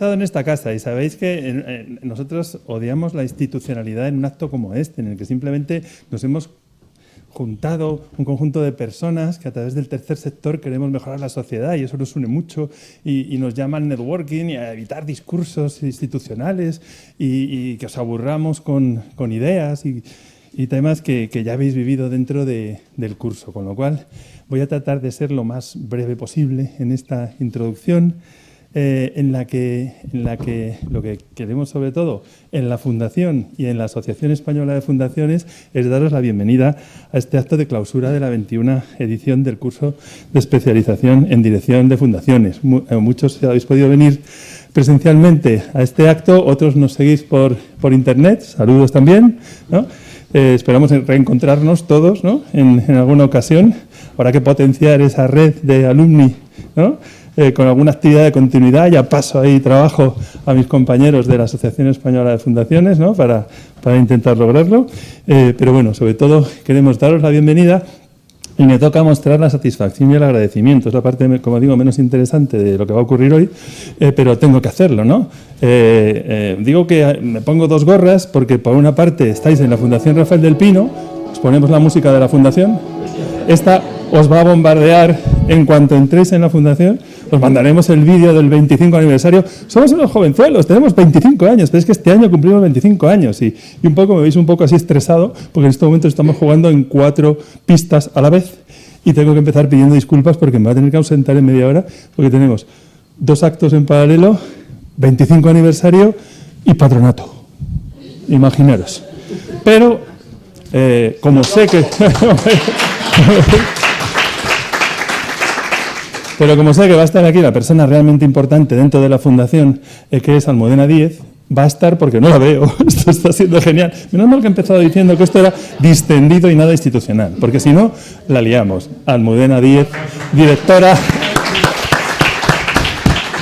estado en esta casa y sabéis que nosotros odiamos la institucionalidad en un acto como este, en el que simplemente nos hemos juntado un conjunto de personas que a través del tercer sector queremos mejorar la sociedad y eso nos une mucho y nos llama al networking y a evitar discursos institucionales y que os aburramos con ideas y temas que ya habéis vivido dentro del curso, con lo cual voy a tratar de ser lo más breve posible en esta introducción en la que lo que queremos sobre todo en la Fundación y en la Asociación Española de Fundaciones es daros la bienvenida a este acto de clausura de la 21 edición del curso de especialización en dirección de fundaciones. Muchos habéis podido venir presencialmente a este acto, otros nos seguís por internet, saludos también, ¿no? Esperamos reencontrarnos todos, ¿no? en alguna ocasión. Habrá que potenciar esa red de alumni, ¿no? Con alguna actividad de continuidad. Ya paso ahí trabajo a mis compañeros de la Asociación Española de Fundaciones, ¿no? para intentar lograrlo. Pero bueno, sobre todo queremos daros la bienvenida y me toca mostrar la satisfacción y el agradecimiento. Es la parte, como digo, menos interesante de lo que va a ocurrir hoy, pero tengo que hacerlo, ¿no? Digo que me pongo dos gorras porque por una parte estáis en la Fundación Rafael del Pino, os ponemos la música de la Fundación. Esta os va a bombardear en cuanto entréis en la Fundación. Os mandaremos el vídeo del 25 aniversario. Somos unos jovenzuelos, tenemos 25 años, pero es que este año cumplimos 25 años y un poco me veis un poco así estresado porque en este momento estamos jugando en 4 pistas a la vez y tengo que empezar pidiendo disculpas porque me voy a tener que ausentar en media hora porque tenemos 2 actos en paralelo, 25 aniversario y patronato. Imaginaros. Pero, como sé que... Pero como sé que va a estar aquí la persona realmente importante dentro de la Fundación, que es Almudena Díez, va a estar porque no la veo. Esto está siendo genial. Menos mal que he empezado diciendo que esto era distendido y nada institucional, porque si no, la liamos. Almudena Díez, directora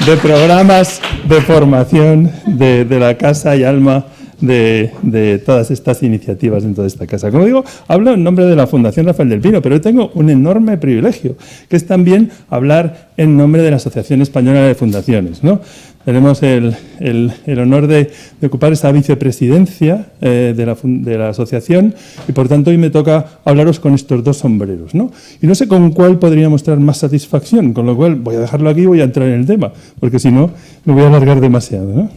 de programas de formación de la casa y alma de todas estas iniciativas dentro de esta casa. Como digo, hablo en nombre de la Fundación Rafael del Pino, pero hoy tengo un enorme privilegio, que es también hablar en nombre de la Asociación Española de Fundaciones, ¿no? Tenemos el honor de ocupar esa vicepresidencia de la asociación y, por tanto, hoy me toca hablaros con estos 2 sombreros, ¿no? Y no sé con cuál podría mostrar más satisfacción, con lo cual voy a dejarlo aquí y voy a entrar en el tema, porque si no, me voy a alargar demasiado, ¿no?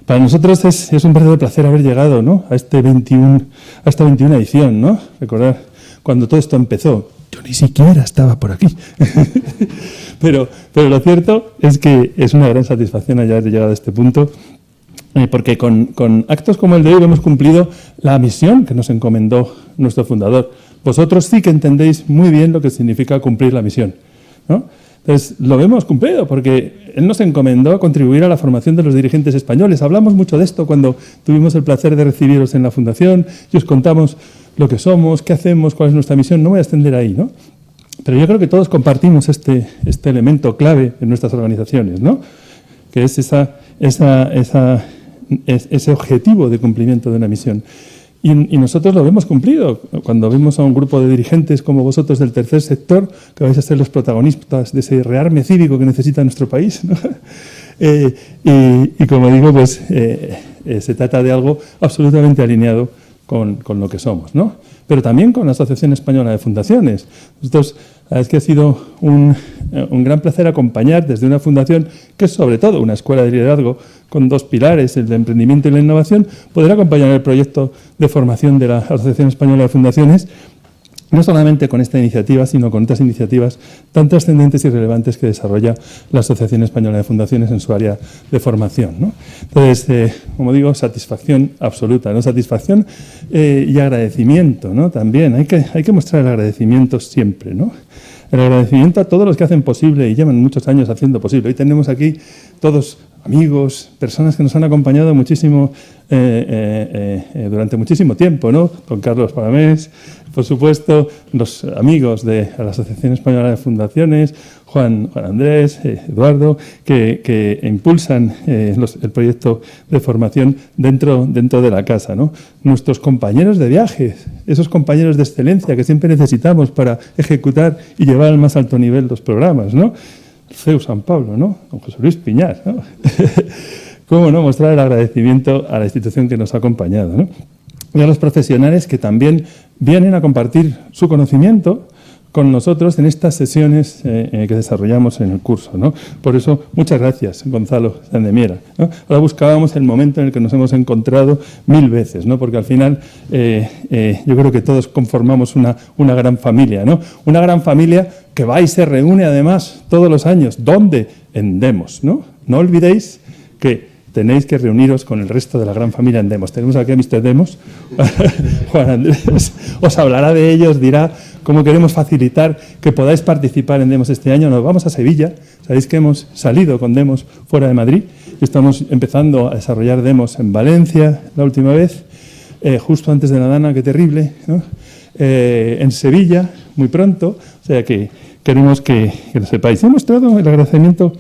Para nosotros es un verdadero placer haber llegado, ¿no? a esta 21 edición, ¿no? Recordar cuando todo esto empezó. Yo ni siquiera estaba por aquí. pero lo cierto es que es una gran satisfacción haber llegado a este punto, porque con actos como el de hoy hemos cumplido la misión que nos encomendó nuestro fundador. Vosotros sí que entendéis muy bien lo que significa cumplir la misión, ¿no? Entonces, lo hemos cumplido porque él nos encomendó a contribuir a la formación de los dirigentes españoles. Hablamos mucho de esto cuando tuvimos el placer de recibiros en la Fundación y os contamos lo que somos, qué hacemos, cuál es nuestra misión. No voy a extender ahí, ¿no? Pero yo creo que todos compartimos este elemento clave en nuestras organizaciones, ¿no? Que es ese objetivo de cumplimiento de una misión. Y nosotros lo hemos cumplido. Cuando vemos a un grupo de dirigentes como vosotros del tercer sector, que vais a ser los protagonistas de ese rearme cívico que necesita nuestro país, ¿no? Y como digo, pues se trata de algo absolutamente alineado con lo que somos, ¿no? Pero también con la Asociación Española de Fundaciones. Nosotros, es que ha sido un gran placer acompañar desde una fundación que es sobre todo una escuela de liderazgo con 2 pilares, el de emprendimiento y la innovación, poder acompañar el proyecto de formación de la Asociación Española de Fundaciones, no solamente con esta iniciativa, sino con otras iniciativas tan trascendentes y relevantes que desarrolla la Asociación Española de Fundaciones en su área de formación, ¿no? Entonces, como digo, satisfacción absoluta, ¿no? Satisfacción y agradecimiento, ¿no? También hay que mostrar el agradecimiento siempre, ¿no? El agradecimiento a todos los que hacen posible y llevan muchos años haciendo posible. Hoy tenemos aquí todos amigos, personas que nos han acompañado muchísimo durante muchísimo tiempo, ¿no? Don Carlos Paramés, por supuesto, los amigos de la Asociación Española de Fundaciones, Juan Andrés, Eduardo, que impulsan el proyecto de formación dentro de la casa, ¿no? Nuestros compañeros de viajes, esos compañeros de excelencia que siempre necesitamos para ejecutar y llevar al más alto nivel los programas, ¿no? CEU San Pablo, ¿no? Don José Luis Piñar, ¿no? ¿Cómo no mostrar el agradecimiento a la institución que nos ha acompañado, ¿no? Y a los profesionales que también vienen a compartir su conocimiento con nosotros en estas sesiones que desarrollamos en el curso, ¿no? Por eso, muchas gracias, Gonzalo Sandemiera, ¿no? Ahora buscábamos el momento en el que nos hemos encontrado 1000 veces, ¿no? Porque al final yo creo que todos conformamos una gran familia, ¿no? Una gran familia que va y se reúne además todos los años. ¿Dónde? En Demos, ¿no? No olvidéis que tenéis que reuniros con el resto de la gran familia en Demos. Tenemos aquí a Mr. Demos, Juan Andrés, os hablará de ello, os dirá cómo queremos facilitar que podáis participar en Demos este año. Nos vamos a Sevilla, sabéis que hemos salido con Demos fuera de Madrid y estamos empezando a desarrollar Demos en Valencia la última vez, justo antes de la Dana, qué terrible, ¿no? En Sevilla, muy pronto, o sea que queremos que lo sepáis. He mostrado el agradecimiento,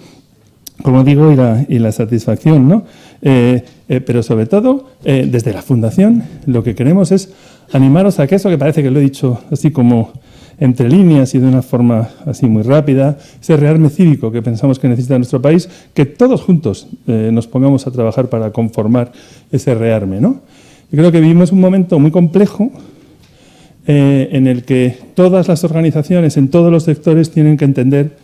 como digo, y la satisfacción, ¿no? Pero sobre todo, desde la Fundación, lo que queremos es animaros a que eso que parece que lo he dicho así como entre líneas y de una forma así muy rápida, ese rearme cívico que pensamos que necesita nuestro país, que todos juntos nos pongamos a trabajar para conformar ese rearme, ¿no? Yo creo que vivimos un momento muy complejo en el que todas las organizaciones en todos los sectores tienen que entender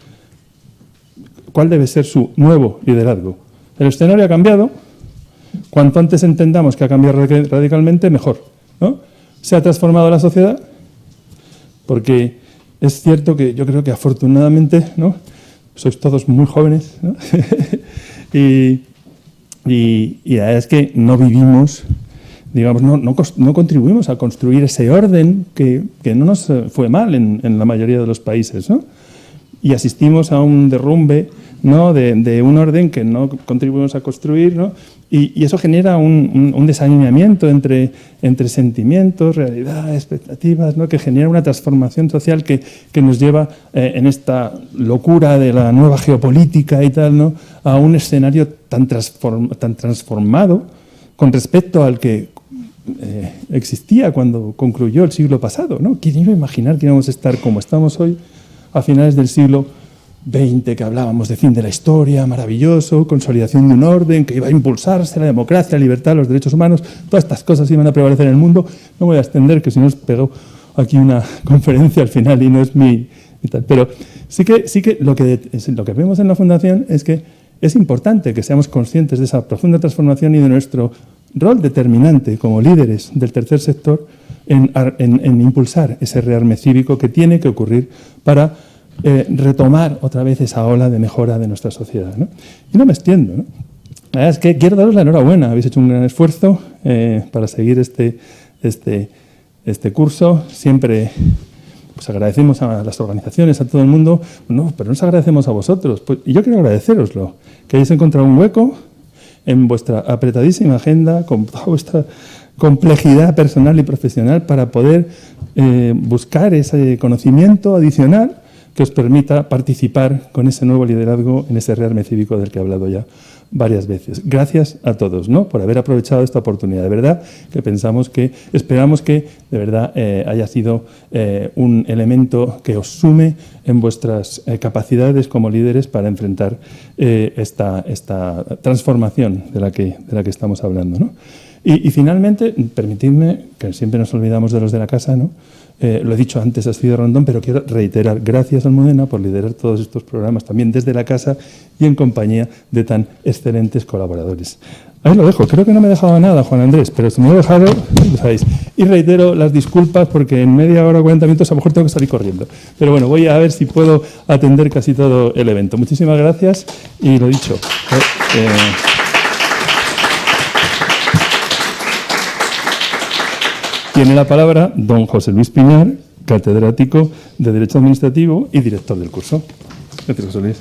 cuál debe ser su nuevo liderazgo. El escenario ha cambiado. Cuanto antes entendamos que ha cambiado radicalmente, mejor, ¿no? Se ha transformado la sociedad, porque es cierto que yo creo que afortunadamente, ¿no? Sois todos muy jóvenes, ¿no? y la verdad es que no vivimos, digamos, no contribuimos a construir ese orden que no nos fue mal en la mayoría de los países, ¿no? Y asistimos a un derrumbe, ¿no? de un orden que no contribuimos a construir, ¿no? Y eso genera un desalineamiento entre sentimientos, realidad, expectativas, ¿no? Que genera una transformación social que nos lleva en esta locura de la nueva geopolítica y tal, ¿no? A un escenario tan transformado con respecto al que existía cuando concluyó el siglo pasado, ¿no? ¿Quién iba a imaginar que íbamos a estar como estamos hoy a finales del siglo XX, que hablábamos de fin de la historia, maravilloso, consolidación de un orden, que iba a impulsarse la democracia, la libertad, los derechos humanos, todas estas cosas iban a prevalecer en el mundo? No voy a extender, que si no os pego aquí una conferencia al final y no es mi tal. Pero sí que lo que vemos en la Fundación es que es importante que seamos conscientes de esa profunda transformación y de nuestro rol determinante como líderes del tercer sector en impulsar ese rearme cívico que tiene que ocurrir para retomar otra vez esa ola de mejora de nuestra sociedad, ¿no? Y no me extiendo, ¿no? La verdad es que quiero daros la enhorabuena. Habéis hecho un gran esfuerzo para seguir este curso. Siempre pues agradecemos a las organizaciones, a todo el mundo, no, pero nos agradecemos a vosotros. Pues, y yo quiero agradeceroslo, que hayáis encontrado un hueco en vuestra apretadísima agenda, con toda vuestra complejidad personal y profesional, para poder buscar ese conocimiento adicional que os permita participar con ese nuevo liderazgo en ese rearme cívico del que he hablado ya varias veces. Gracias a todos, ¿no? Por haber aprovechado esta oportunidad. De verdad que esperamos que de verdad haya sido un elemento que os sume en vuestras capacidades como líderes para enfrentar esta transformación de la que estamos hablando, ¿no? Y finalmente, permitidme, que siempre nos olvidamos de los de la casa, ¿no? Lo he dicho antes, ha sido Rondón, pero quiero reiterar, gracias Almudena por liderar todos estos programas también desde la casa y en compañía de tan excelentes colaboradores. Ahí lo dejo, creo que no me he dejado nada, Juan Andrés, pero si me he dejado, lo sabéis. Y reitero las disculpas porque en media hora o 40 minutos a lo mejor tengo que salir corriendo. Pero bueno, voy a ver si puedo atender casi todo el evento. Muchísimas gracias y lo dicho. Tiene la palabra don José Luis Piñar, catedrático de Derecho Administrativo y director del curso. Gracias, José Luis.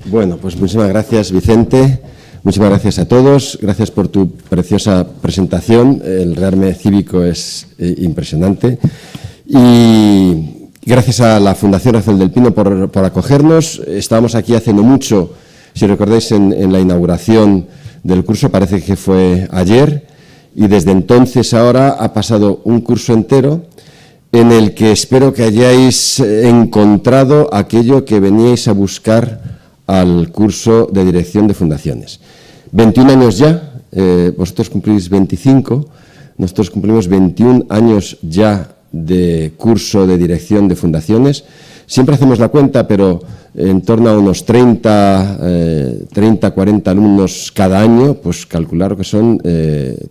Bueno, pues muchísimas gracias, Vicente. Muchísimas gracias a todos. Gracias por tu preciosa presentación. El rearme cívico es impresionante. Y gracias a la Fundación Rafael del Pino por acogernos. Estábamos aquí hace no mucho, si recordáis, en la inauguración del curso, parece que fue ayer, y desde entonces ahora ha pasado un curso entero en el que espero que hayáis encontrado aquello que veníais a buscar al curso de Dirección de Fundaciones. 21 años ya, vosotros cumplís 25, nosotros cumplimos 21 años ya de curso de Dirección de Fundaciones. Siempre hacemos la cuenta, pero en torno a unos 30, 40 alumnos cada año, pues calcular que son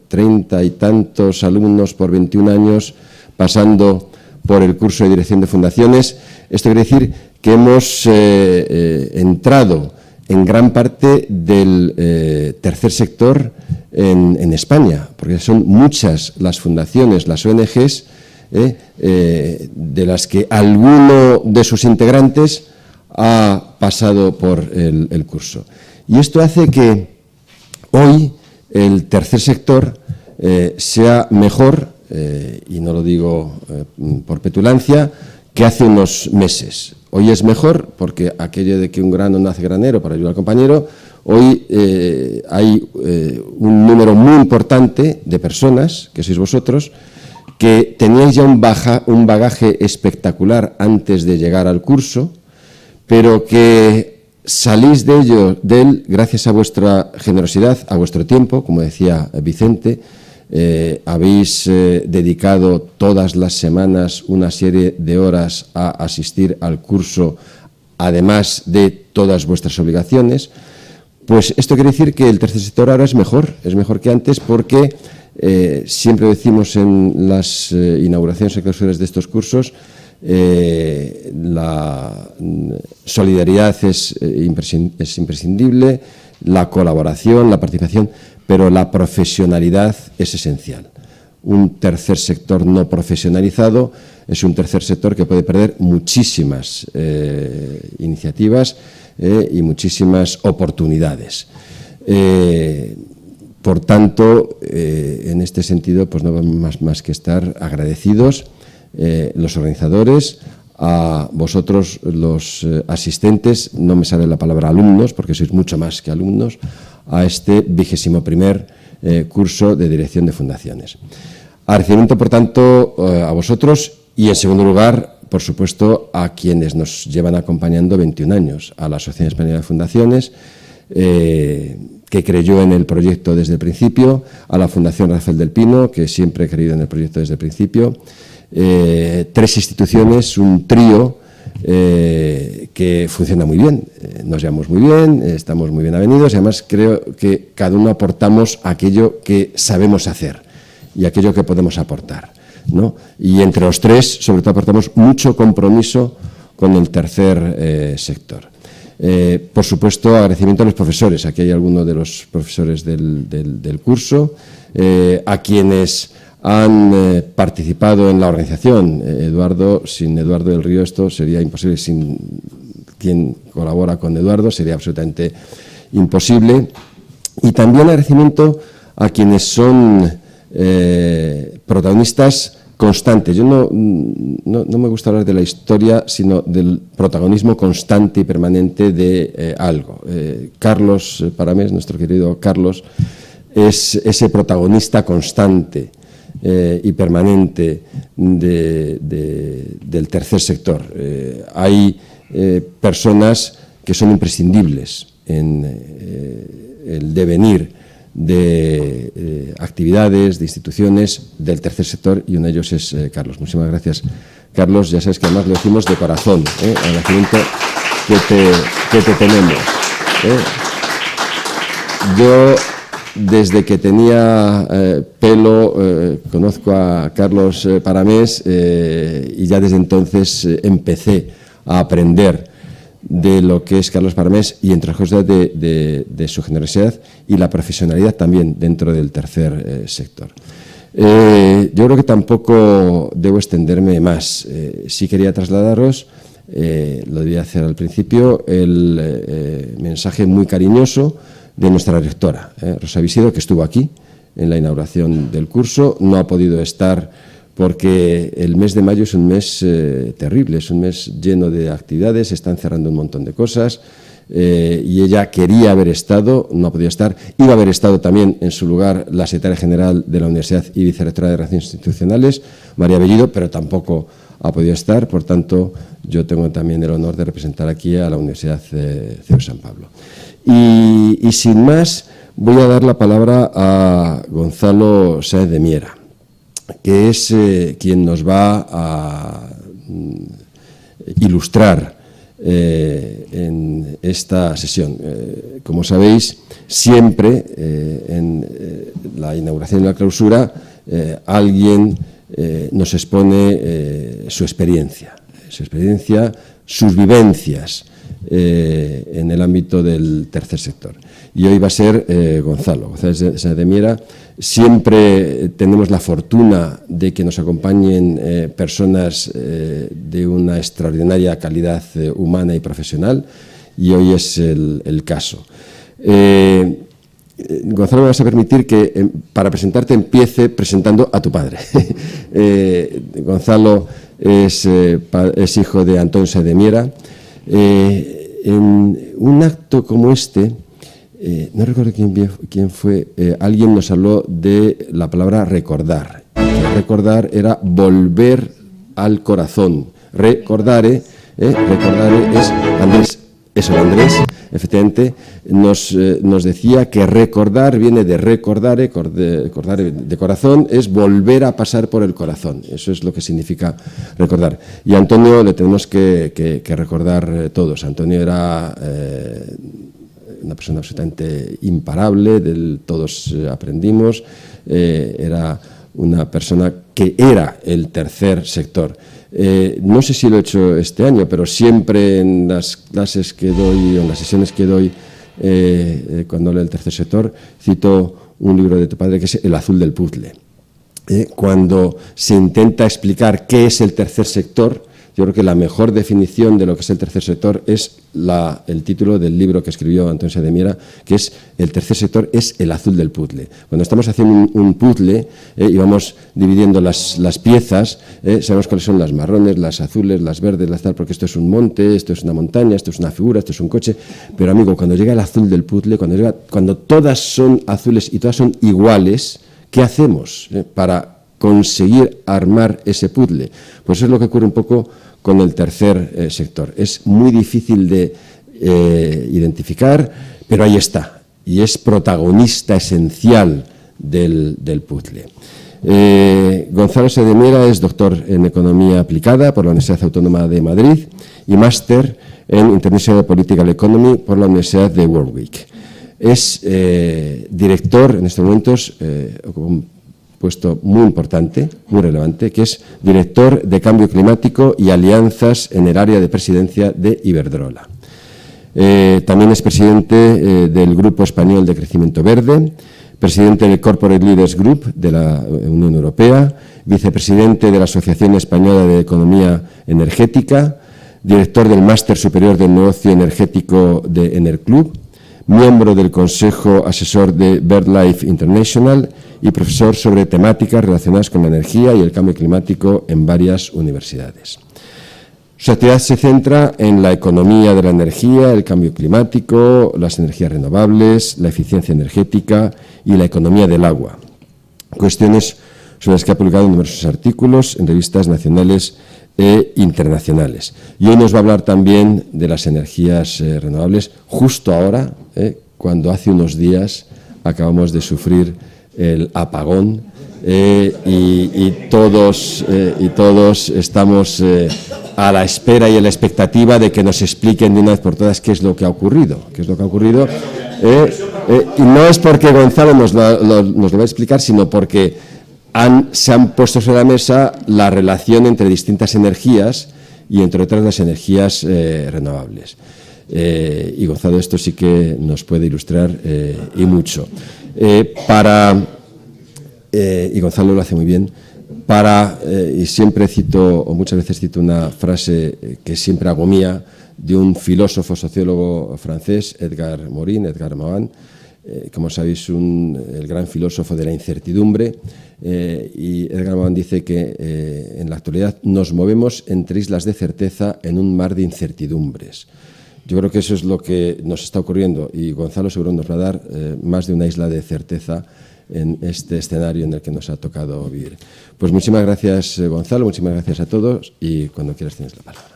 30 y tantos alumnos por 21 años pasando por el curso de Dirección de Fundaciones. Esto quiere decir que hemos entrado en gran parte del tercer sector en España, porque son muchas las fundaciones, las ONGs, de las que alguno de sus integrantes ha pasado por el curso. Y esto hace que hoy el tercer sector sea mejor, y no lo digo por petulancia, que hace unos meses. Hoy es mejor porque aquello de que un grano no hace granero para ayudar al compañero, hoy hay un número muy importante de personas, que sois vosotros, que teníais ya un bagaje espectacular antes de llegar al curso, pero que salís de él gracias a vuestra generosidad, a vuestro tiempo, como decía Vicente. Habéis dedicado todas las semanas una serie de horas a asistir al curso, además de todas vuestras obligaciones. Pues esto quiere decir que el tercer sector ahora es mejor que antes, porque siempre decimos en las inauguraciones y clausuras de estos cursos, la solidaridad es imprescindible, la colaboración, la participación, pero la profesionalidad es esencial. Un tercer sector no profesionalizado es un tercer sector que puede perder muchísimas iniciativas y muchísimas oportunidades. Por tanto, en este sentido, pues no vamos más que estar agradecidos, los organizadores, a vosotros los asistentes, no me sale la palabra alumnos, porque sois mucho más que alumnos, a este 21º curso de Dirección de Fundaciones. Agradecimiento, por tanto, a vosotros y, en segundo lugar, por supuesto, a quienes nos llevan acompañando 21 años, a la Asociación Española de Fundaciones, que creyó en el proyecto desde el principio, a la Fundación Rafael del Pino, que siempre ha creído en el proyecto desde el principio. 3 instituciones, un trío que funciona muy bien, nos llevamos muy bien, estamos muy bien avenidos y además creo que cada uno aportamos aquello que sabemos hacer y aquello que podemos aportar, ¿no? Y entre los 3, sobre todo, aportamos mucho compromiso con el tercer sector. Por supuesto, agradecimiento a los profesores. Aquí hay algunos de los profesores del curso, a quienes han participado en la organización. Sin Eduardo del Río esto sería imposible, sin quien colabora con Eduardo sería absolutamente imposible. Y también agradecimiento a quienes son protagonistas constantes. Yo no me gusta hablar de la historia, sino del protagonismo constante y permanente de algo. Carlos Paramés, nuestro querido Carlos, es ese protagonista constante y permanente del tercer sector. Hay personas que son imprescindibles en el devenir de actividades, de instituciones del tercer sector, y uno de ellos es Carlos. Muchísimas gracias, Carlos. Ya sabes que además lo decimos de corazón, agradecimiento que te tenemos. Yo, desde que tenía pelo, conozco a Carlos Paramés y ya desde entonces empecé a aprender de lo que es Carlos Paramés y, entre otras cosas, de su generosidad y la profesionalidad también dentro del tercer sector. Yo creo que tampoco debo extenderme más. Sí quería trasladaros, lo debía hacer al principio, el mensaje muy cariñoso de nuestra rectora, Rosa Visido, que estuvo aquí en la inauguración del curso. No ha podido estar porque el mes de mayo es un mes terrible, es un mes lleno de actividades, se están cerrando un montón de cosas y ella quería haber estado, no ha podido estar. Iba a haber estado también en su lugar la secretaria general de la Universidad y vicerrectora de Relaciones Institucionales, María Bellido, pero tampoco ha podido estar. Por tanto, yo tengo también el honor de representar aquí a la Universidad CEU San Pablo. Y sin más, voy a dar la palabra a Gonzalo Sáez de Miera, que es quien nos va a ilustrar en esta sesión. Como sabéis, siempre en la inauguración y la clausura alguien nos expone su experiencia, sus vivencias en el ámbito del tercer sector. Y hoy va a ser Gonzalo Sáez de Miera. Siempre tenemos la fortuna de que nos acompañen personas de una extraordinaria calidad humana y profesional, y hoy es el caso. Gonzalo, me vas a permitir que para presentarte empiece presentando a tu padre. Gonzalo es hijo de Antonio Sáez de Miera. En un acto como este, no recuerdo quién fue, alguien nos habló de la palabra recordar. Recordar era volver al corazón. Recordare es Andrés. Eso, Andrés, efectivamente, nos decía que recordar viene de recordare, de corazón, es volver a pasar por el corazón. Eso es lo que significa recordar. Y a Antonio le tenemos que recordar todos. Antonio era una persona absolutamente imparable, todos aprendimos, era una persona que era el tercer sector. No sé si lo he hecho este año, pero siempre en las clases que doy, o en las sesiones que doy, cuando hablo del tercer sector, cito un libro de tu padre que es El azul del puzzle. Cuando se intenta explicar qué es el tercer sector, yo creo que la mejor definición de lo que es el tercer sector es el título del libro que escribió Antonio Sáez de Miera, que es El tercer sector es el azul del puzzle. Cuando estamos haciendo un puzzle y vamos dividiendo las piezas, sabemos cuáles son las marrones, las azules, las verdes, las tal, porque esto es un monte, esto es una montaña, esto es una figura, esto es un coche. Pero, amigo, cuando llega el azul del puzzle, cuando todas son azules y todas son iguales, ¿qué hacemos para conseguir armar ese puzzle? Pues eso es lo que ocurre un poco con el tercer sector. Es muy difícil de identificar, pero ahí está, y es protagonista esencial del puzzle. Gonzalo Sáez de Miera es doctor en Economía Aplicada por la Universidad Autónoma de Madrid y máster en International Political Economy por la Universidad de Warwick. Es director, en estos momentos, puesto muy importante, muy relevante, que es director de Cambio Climático y Alianzas en el área de presidencia de Iberdrola. También es presidente del Grupo Español de Crecimiento Verde, presidente del Corporate Leaders Group de la Unión Europea, vicepresidente de la Asociación Española de Economía Energética, director del Máster Superior del Negocio Energético de Enerclub, miembro del Consejo Asesor de BirdLife International y profesor sobre temáticas relacionadas con la energía y el cambio climático en varias universidades. Su actividad se centra en la economía de la energía, el cambio climático, las energías renovables, la eficiencia energética y la economía del agua, cuestiones sobre las que ha publicado numerosos artículos en revistas nacionales e internacionales. Y hoy nos va a hablar también de las energías renovables, justo ahora, cuando hace unos días acabamos de sufrir el apagón y todos estamos a la espera y a la expectativa de que nos expliquen de una vez por todas qué es lo que ha ocurrido. Y no es porque Gonzalo nos lo va a explicar, sino porque se han puesto sobre la mesa la relación entre distintas energías y, entre otras, las energías renovables. Y Gonzalo esto sí que nos puede ilustrar y mucho. Y Gonzalo lo hace muy bien, y siempre cito, o muchas veces cito una frase que siempre hago mía, de un filósofo sociólogo francés, Edgar Morin, como sabéis, el gran filósofo de la incertidumbre, y Edgar Morin dice que en la actualidad nos movemos entre islas de certeza en un mar de incertidumbres. Yo creo que eso es lo que nos está ocurriendo y Gonzalo seguro nos va a dar más de una isla de certeza en este escenario en el que nos ha tocado vivir. Pues muchísimas gracias, Gonzalo, muchísimas gracias a todos y cuando quieras tienes la palabra.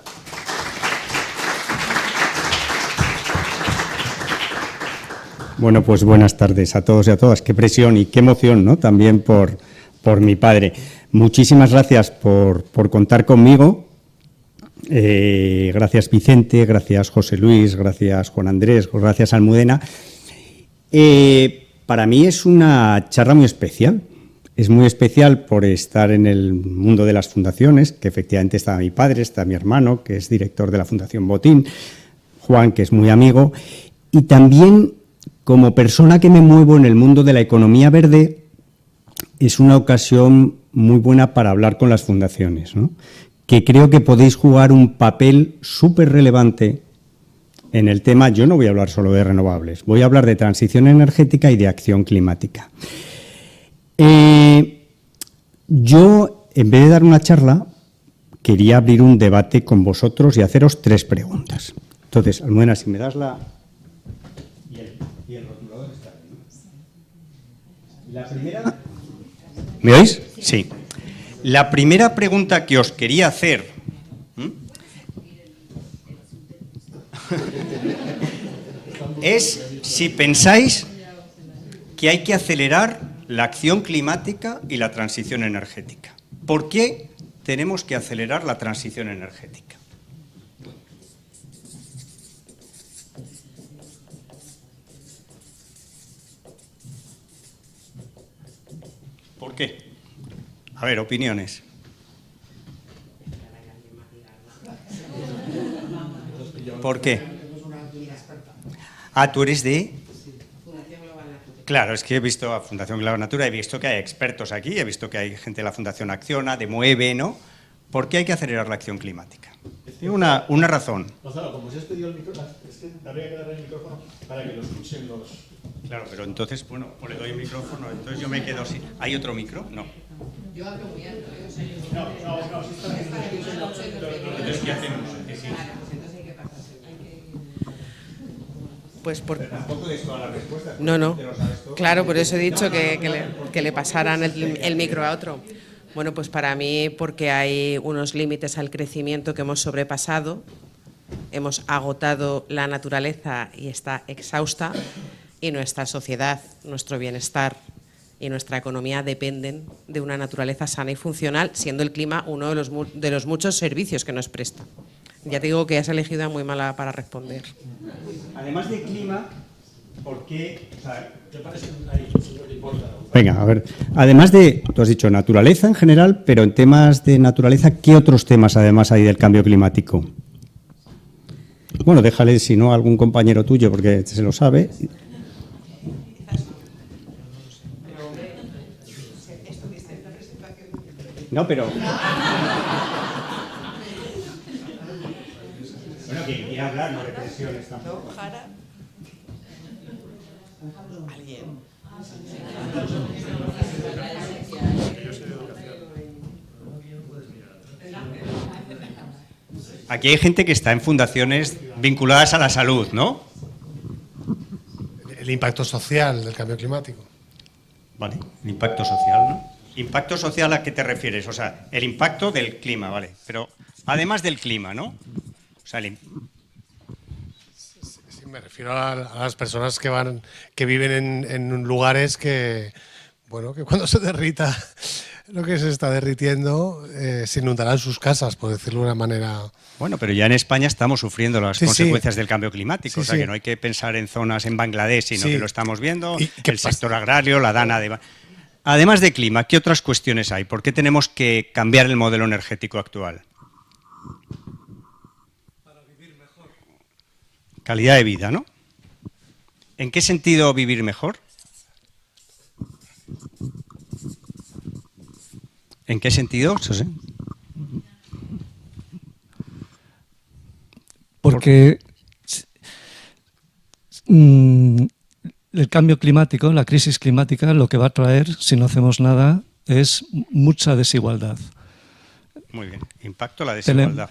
Bueno, pues buenas tardes a todos y a todas. Qué presión y qué emoción, ¿no? También por mi padre. Muchísimas gracias por contar conmigo. Gracias Vicente, gracias José Luis, gracias Juan Andrés, gracias Almudena. Para mí es una charla muy especial. Es muy especial por estar en el mundo de las fundaciones, que efectivamente está mi padre, está mi hermano, que es director de la Fundación Botín, Juan, que es muy amigo, y también como persona que me muevo en el mundo de la economía verde, es una ocasión muy buena para hablar con las fundaciones, ¿no? Que creo que podéis jugar un papel súper relevante en el tema. Yo no voy a hablar solo de renovables, voy a hablar de transición energética y de acción climática. Yo, en vez de dar una charla, quería abrir un debate con vosotros y haceros 3 preguntas. Entonces, Almudena, si me das la... Y el rotulador está ahí, ¿no? La primera... ¿Me oís? Sí. La primera pregunta que os quería hacer es si pensáis que hay que acelerar la acción climática y la transición energética. ¿Por qué tenemos que acelerar la transición energética? ¿Por qué? A ver, opiniones. ¿Por qué? Ah, ¿tú eres de...? Claro, es que he visto a Fundación Global Natura, he visto que hay expertos aquí, he visto que hay gente de la Fundación Acciona, de Mueve, ¿no? ¿Por qué hay que acelerar la acción climática? Tiene una razón. Gonzalo, como se has pedido el micrófono, es que habría que darle el micrófono para que lo escuchen los... Claro, pero entonces, bueno, pues le doy el micrófono, entonces yo me quedo sin... ¿Hay otro micro? No. Yo hablo muy alto, ¿eh? O sea, yo... No, sí está bien. Entonces, ¿qué hacemos? Que sí. Entonces hay que pasarse. Pues por... Tampoco de todas las respuestas. No. Claro, por eso he dicho que le pasaran el micro a otro. Bueno, pues para mí, porque hay unos límites al crecimiento que hemos sobrepasado, hemos agotado la naturaleza y está exhausta, y nuestra sociedad, nuestro bienestar y nuestra economía dependen de una naturaleza sana y funcional, siendo el clima uno de los muchos servicios que nos presta. Ya te digo que has elegido a muy mala para responder. Además de clima, ¿por qué? O sea, venga, a ver. Además de, tú has dicho naturaleza en general, pero en temas de naturaleza, ¿qué otros temas además hay del cambio climático? Bueno, déjale, si no, a algún compañero tuyo, porque se lo sabe. No, pero... Bueno, quien quiera hablar, no represiones tampoco. ¿Alguien? Aquí hay gente que está en fundaciones vinculadas a la salud, ¿no? El impacto social del cambio climático. Vale, el impacto social, ¿no? ¿Impacto social a qué te refieres? O sea, el impacto del clima, vale. Pero además del clima, ¿no? O sea, Sí, me refiero a las personas que viven en lugares que, bueno, que cuando se derrita lo que se está derritiendo, se inundarán sus casas, por decirlo de una manera... Bueno, pero ya en España estamos sufriendo las consecuencias del cambio climático, o sea que no hay que pensar en zonas en Bangladesh, sino que lo estamos viendo, el sector agrario, la dana de... Además de clima, ¿qué otras cuestiones hay? ¿Por qué tenemos que cambiar el modelo energético actual? Para vivir mejor. Calidad de vida, ¿no? ¿En qué sentido vivir mejor? ¿En qué sentido, José? Porque el cambio climático, la crisis climática, lo que va a traer, si no hacemos nada, es mucha desigualdad. Muy bien. Impacto la desigualdad.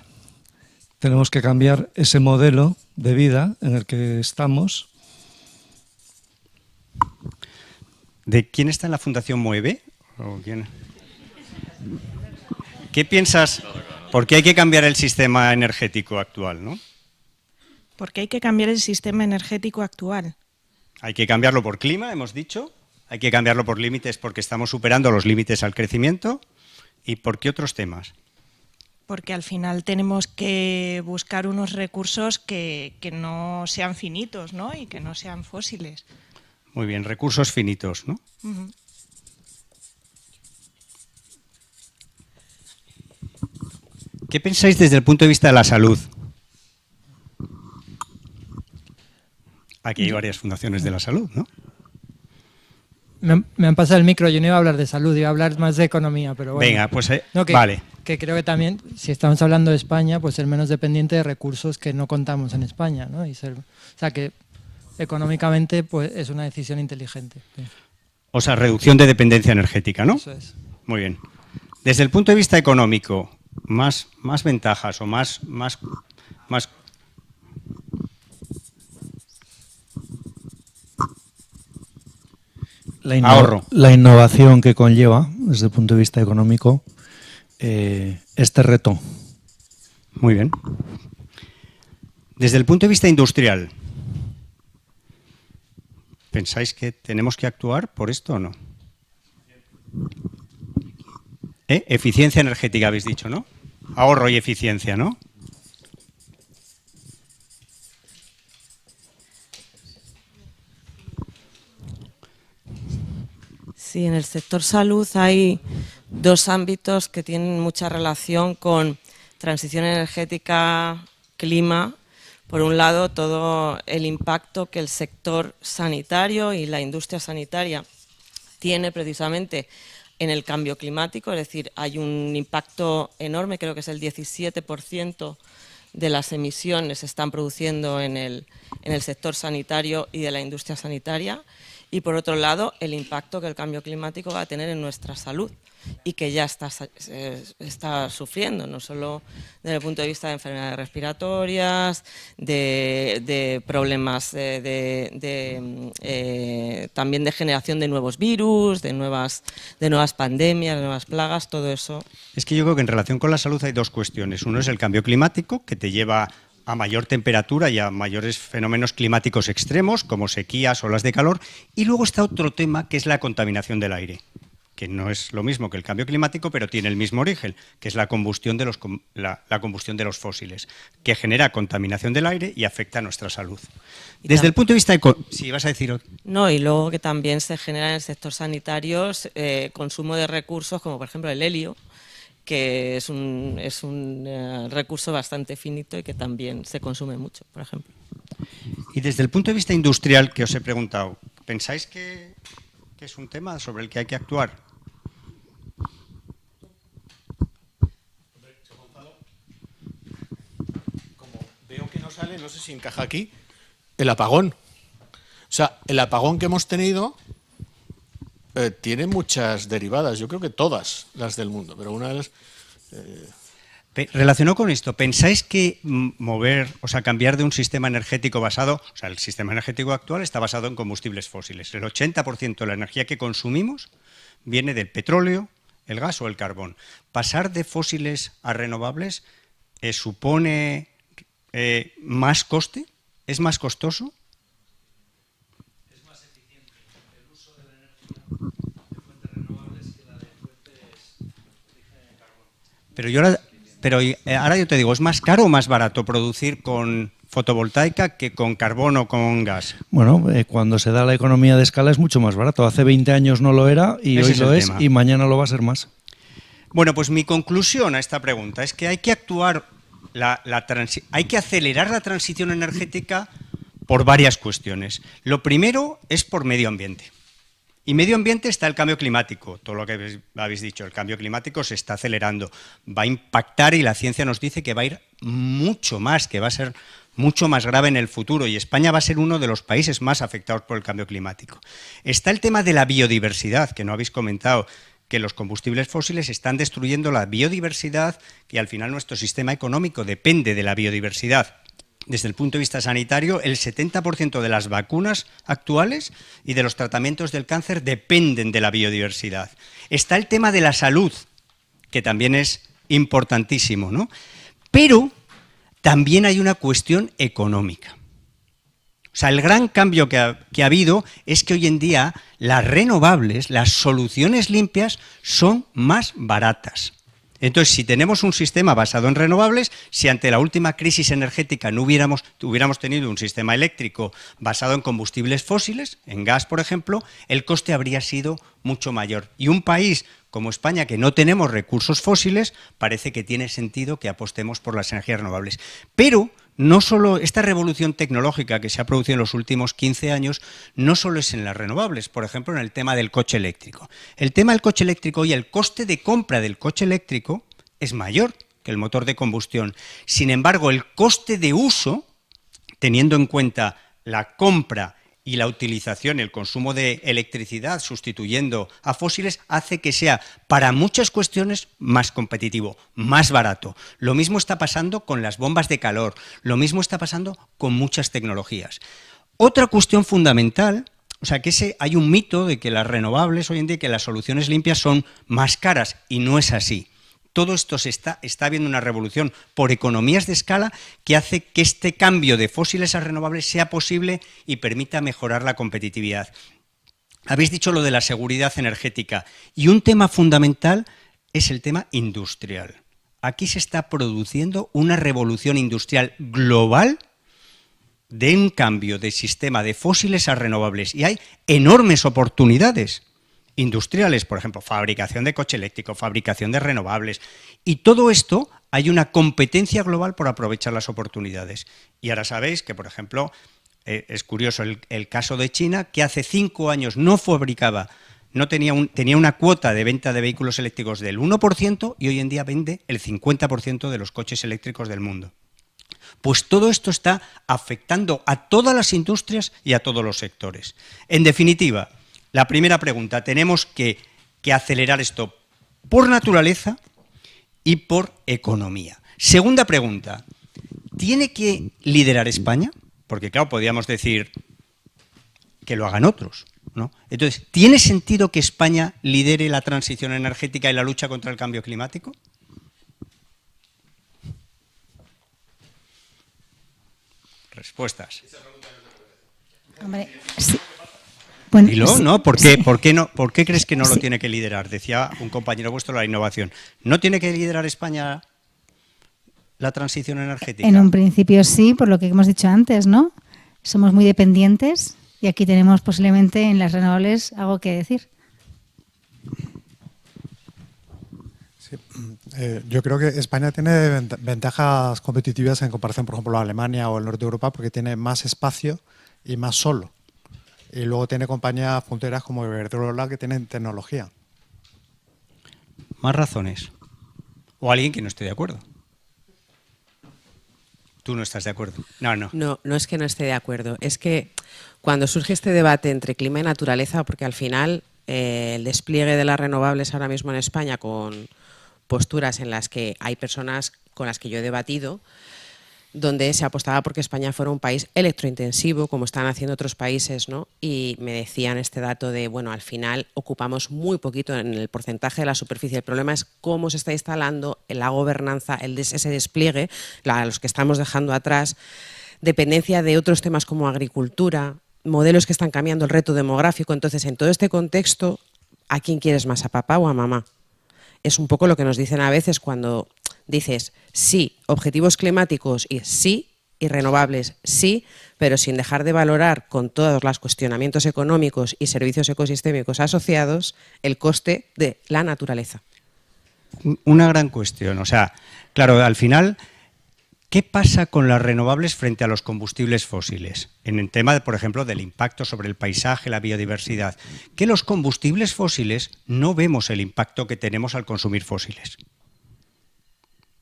tenemos que cambiar ese modelo de vida en el que estamos. ¿De quién está en la Fundación Mueve? ¿O quién? ¿Qué piensas? ¿Por qué hay que cambiar el sistema energético actual, no? Porque hay que cambiar el sistema energético actual. Hay que cambiarlo por clima, hemos dicho. Hay que cambiarlo por límites porque estamos superando los límites al crecimiento. ¿Y por qué otros temas? Porque al final tenemos que buscar unos recursos que no sean finitos, ¿no? Y que no sean fósiles. Muy bien, recursos finitos, ¿no? Uh-huh. ¿Qué pensáis desde el punto de vista de la salud? Aquí hay varias fundaciones de la salud, ¿no? Me han pasado el micro, yo no iba a hablar de salud, iba a hablar más de economía, pero bueno. Venga, pues No, vale. Que creo que también, si estamos hablando de España, pues ser menos dependiente de recursos que no contamos en España, ¿no? O sea, que económicamente pues es una decisión inteligente. Sí. O sea, reducción de dependencia energética, ¿no? Eso es. Muy bien. Desde el punto de vista económico, más ventajas o más ahorro. La innovación que conlleva, desde el punto de vista económico, este reto. Muy bien. Desde el punto de vista industrial, ¿pensáis que tenemos que actuar por esto o no? Eficiencia energética habéis dicho, ¿no? Ahorro y eficiencia, ¿no? Sí, en el sector salud hay dos ámbitos que tienen mucha relación con transición energética, clima. Por un lado, todo el impacto que el sector sanitario y la industria sanitaria tiene precisamente en el cambio climático, es decir, hay un impacto enorme, creo que es el 17% de las emisiones se están produciendo en el sector sanitario y de la industria sanitaria. Y por otro lado, el impacto que el cambio climático va a tener en nuestra salud y que ya está sufriendo, no solo desde el punto de vista de enfermedades respiratorias, de problemas también de generación de nuevos virus, de nuevas pandemias, de nuevas plagas, todo eso. Es que yo creo que en relación con la salud hay dos cuestiones. Uno es el cambio climático, que te lleva a mayor temperatura y a mayores fenómenos climáticos extremos, como sequías, olas de calor. Y luego está otro tema, que es la contaminación del aire, que no es lo mismo que el cambio climático, pero tiene el mismo origen, que es la combustión de los fósiles, que genera contaminación del aire y afecta a nuestra salud. Desde el punto de vista sí, vas a decir. No, y luego que también se genera en el sector sanitario consumo de recursos, como por ejemplo el helio, que es un recurso bastante finito y que también se consume mucho, por ejemplo. Y desde el punto de vista industrial, que os he preguntado, ¿pensáis que es un tema sobre el que hay que actuar? Como veo que no sale, no sé si encaja aquí, el apagón. O sea, el apagón que hemos tenido tiene muchas derivadas, yo creo que todas las del mundo, pero una de las... Relacionado con esto, ¿pensáis que cambiar de un sistema energético el sistema energético actual está basado en combustibles fósiles? El 80% de la energía que consumimos viene del petróleo, el gas o el carbón. ¿Pasar de fósiles a renovables supone más coste? ¿Es más costoso? Pero ahora yo te digo, ¿es más caro o más barato producir con fotovoltaica que con carbón o con gas? Bueno, cuando se da la economía de escala es mucho más barato. Hace 20 años no lo era y Ese hoy es lo el es tema. y mañana lo va a ser más. Bueno, pues mi conclusión a esta pregunta es que hay que actuar, hay que acelerar la transición energética por varias cuestiones. Lo primero es por medio ambiente. Y medio ambiente está el cambio climático, todo lo que habéis dicho, el cambio climático se está acelerando, va a impactar y la ciencia nos dice que va a ir mucho más, que va a ser mucho más grave en el futuro y España va a ser uno de los países más afectados por el cambio climático. Está el tema de la biodiversidad, que no habéis comentado. que los combustibles fósiles están destruyendo la biodiversidad y al final nuestro sistema económico depende de la biodiversidad. Desde el punto de vista sanitario, el 70% de las vacunas actuales y de los tratamientos del cáncer dependen de la biodiversidad. Está el tema de la salud, que también es importantísimo, ¿no? Pero también hay una cuestión económica. O sea, el gran cambio que ha habido es que hoy en día las renovables, las soluciones limpias, son más baratas. Entonces, si tenemos un sistema basado en renovables, si ante la última crisis energética no hubiéramos tenido un sistema eléctrico basado en combustibles fósiles, en gas, por ejemplo, el coste habría sido mucho mayor. Y un país como España, que no tenemos recursos fósiles, parece que tiene sentido que apostemos por las energías renovables. Pero no solo esta revolución tecnológica que se ha producido en los últimos 15 años, no solo es en las renovables, por ejemplo, en el tema del coche eléctrico. El tema del coche eléctrico y el coste de compra del coche eléctrico es mayor que el motor de combustión. Sin embargo, el coste de uso, teniendo en cuenta la compra y la utilización, el consumo de electricidad sustituyendo a fósiles, hace que sea para muchas cuestiones más competitivo, más barato. Lo mismo está pasando con las bombas de calor, lo mismo está pasando con muchas tecnologías. Otra cuestión fundamental, o sea, que hay un mito de que las renovables hoy en día, que las soluciones limpias son más caras, y no es así. Todo esto está habiendo una revolución por economías de escala que hace que este cambio de fósiles a renovables sea posible y permita mejorar la competitividad. Habéis dicho lo de la seguridad energética y un tema fundamental es el tema industrial. Aquí se está produciendo una revolución industrial global de un cambio de sistema de fósiles a renovables y hay enormes oportunidades industriales, por ejemplo, fabricación de coche eléctrico, fabricación de renovables, y todo esto hay una competencia global por aprovechar las oportunidades. Y ahora sabéis que, por ejemplo, es curioso el caso de China, que hace 5 años no fabricaba, tenía una cuota de venta de vehículos eléctricos del 1% y hoy en día vende el 50% de los coches eléctricos del mundo. Pues todo esto está afectando a todas las industrias y a todos los sectores. En definitiva, la primera pregunta, tenemos que acelerar esto por naturaleza y por economía. Segunda pregunta, ¿tiene que liderar España? Porque claro, podríamos decir que lo hagan otros, ¿no? Entonces, ¿tiene sentido que España lidere la transición energética y la lucha contra el cambio climático? Respuestas. Hombre, sí. Bueno, Dilo, sí, ¿no? ¿Por sí. qué crees que no lo Sí. tiene que liderar? Decía un compañero vuestro, la innovación. ¿No tiene que liderar España la transición energética? En un principio sí, por lo que hemos dicho antes, ¿no? Somos muy dependientes y aquí tenemos posiblemente en las renovables algo que decir. Sí. Yo creo que España tiene ventajas competitivas en comparación, por ejemplo, a Alemania o el norte de Europa, porque tiene más espacio y más solo. Y luego tiene compañías punteras como Iberdrola que tienen tecnología. Más razones. O alguien que no esté de acuerdo. Tú no estás de acuerdo. No. No es que no esté de acuerdo. Es que cuando surge este debate entre clima y naturaleza, porque al final el despliegue de las renovables ahora mismo en España con posturas en las que hay personas con las que yo he debatido, donde se apostaba porque España fuera un país electrointensivo, como están haciendo otros países, ¿no? Y me decían este dato de, bueno, al final ocupamos muy poquito en el porcentaje de la superficie. El problema es cómo se está instalando la gobernanza, ese despliegue, los que estamos dejando atrás, dependencia de otros temas como agricultura, modelos que están cambiando el reto demográfico. Entonces, en todo este contexto, ¿a quién quieres más, a papá o a mamá? Es un poco lo que nos dicen a veces cuando dices, sí, objetivos climáticos y sí, y renovables sí, pero sin dejar de valorar con todos los cuestionamientos económicos y servicios ecosistémicos asociados el coste de la naturaleza. Una gran cuestión. O sea, claro, al final, ¿qué pasa con las renovables frente a los combustibles fósiles? En el tema, por ejemplo, del impacto sobre el paisaje, la biodiversidad. Que los combustibles fósiles no vemos el impacto que tenemos al consumir fósiles.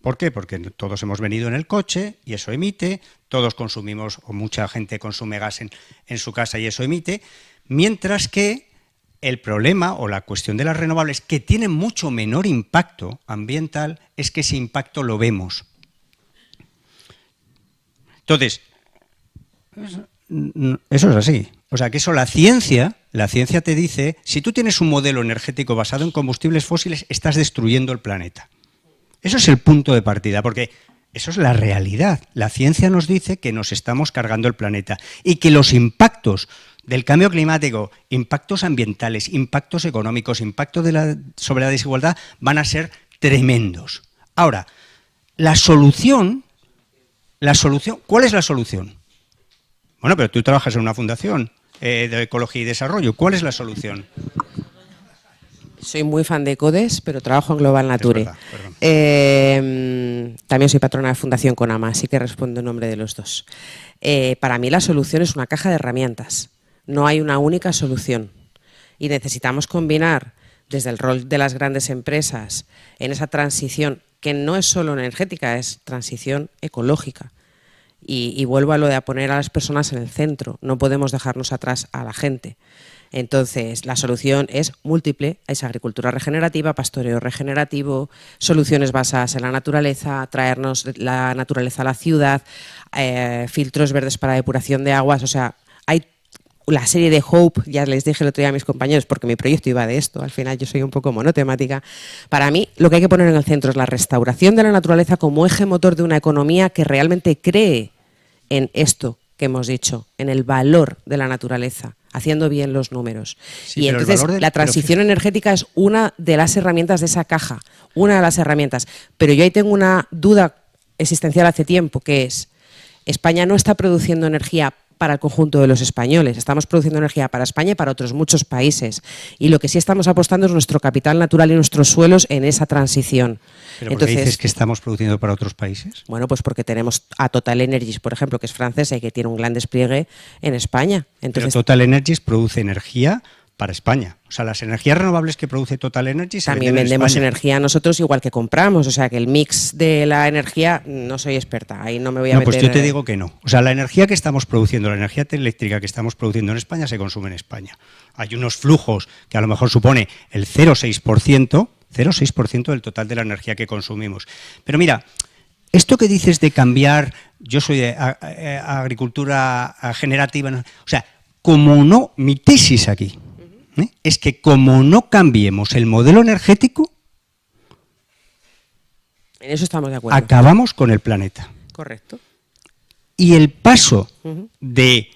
¿Por qué? Porque todos hemos venido en el coche y eso emite, todos consumimos, o mucha gente consume gas en su casa y eso emite, mientras que El problema o la cuestión de las renovables, que tienen mucho menor impacto ambiental, es que ese impacto lo vemos. Entonces, eso es así. O sea, que eso la ciencia te dice, si tú tienes un modelo energético basado en combustibles fósiles, estás destruyendo el planeta. Eso es el punto de partida, porque eso es la realidad. La ciencia nos dice que nos estamos cargando el planeta y que los impactos del cambio climático, impactos ambientales, impactos económicos, impactos sobre la desigualdad van a ser tremendos. Ahora, la solución, ¿cuál es la solución? Bueno, pero tú trabajas en una fundación de ecología y desarrollo. ¿Cuál es la solución? Soy muy fan de CODES, pero trabajo en Global Nature. También soy patrona de Fundación Conama, así que respondo en nombre de los dos. Para mí la solución es una caja de herramientas. No hay una única solución. Y necesitamos combinar desde el rol de las grandes empresas en esa transición, que no es solo energética, es transición ecológica. Y vuelvo a lo de poner a las personas en el centro. No podemos dejarnos atrás a la gente. Entonces, la solución es múltiple. Es agricultura regenerativa, pastoreo regenerativo, soluciones basadas en la naturaleza, traernos la naturaleza a la ciudad, filtros verdes para depuración de aguas. O sea, hay la serie de Hope, ya les dije el otro día a mis compañeros, porque mi proyecto iba de esto, al final yo soy un poco monotemática. Para mí, lo que hay que poner en el centro es la restauración de la naturaleza como eje motor de una economía que realmente cree en esto que hemos dicho, en el valor de la naturaleza, haciendo bien los números. Sí, y entonces la transición energética es una de las herramientas de esa caja, una de las herramientas. Pero yo ahí tengo una duda existencial hace tiempo, que es, España no está produciendo energía para el conjunto de los españoles, estamos produciendo energía para España y para otros muchos países. Y lo que sí estamos apostando es nuestro capital natural y nuestros suelos en esa transición. ¿Pero por qué dices que estamos produciendo para otros países? Bueno, pues porque tenemos a Total Energies, por ejemplo, que es francesa y que tiene un gran despliegue en España. Entonces, pero Total Energies produce energía para España. O sea, las energías renovables que produce Total Energies también vendemos energía nosotros igual que compramos. O sea, que el mix de la energía, no soy experta, ahí no me voy a meter. Pues yo te digo que no. O sea, la energía que estamos produciendo, la energía eléctrica que estamos produciendo en España se consume en España. Hay unos flujos que a lo mejor supone el 0,6% del total de la energía que consumimos. Pero mira, esto que dices de cambiar, yo soy de agricultura generativa, o sea, como no, mi tesis aquí es que como no cambiemos el modelo energético, en eso estamos de acuerdo. Acabamos con el planeta. Correcto. Y el paso de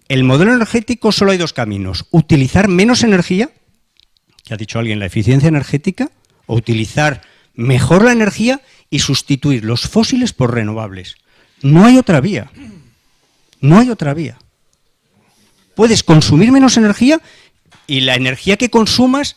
el modelo energético, solo hay dos caminos: utilizar menos energía, que ha dicho alguien, la eficiencia energética, o utilizar mejor la energía y sustituir los fósiles por renovables. No hay otra vía. No hay otra vía. Puedes consumir menos energía y la energía que consumas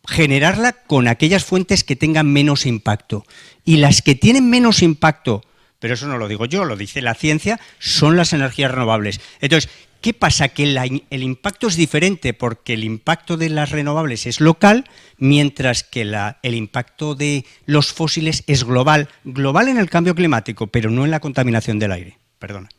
generarla con aquellas fuentes que tengan menos impacto. Y las que tienen menos impacto, pero eso no lo digo yo, lo dice la ciencia, son las energías renovables. Entonces, ¿qué pasa? Que el impacto es diferente porque el impacto de las renovables es local, mientras que el impacto de los fósiles es global. Global en el cambio climático, pero no en la contaminación del aire. Perdona.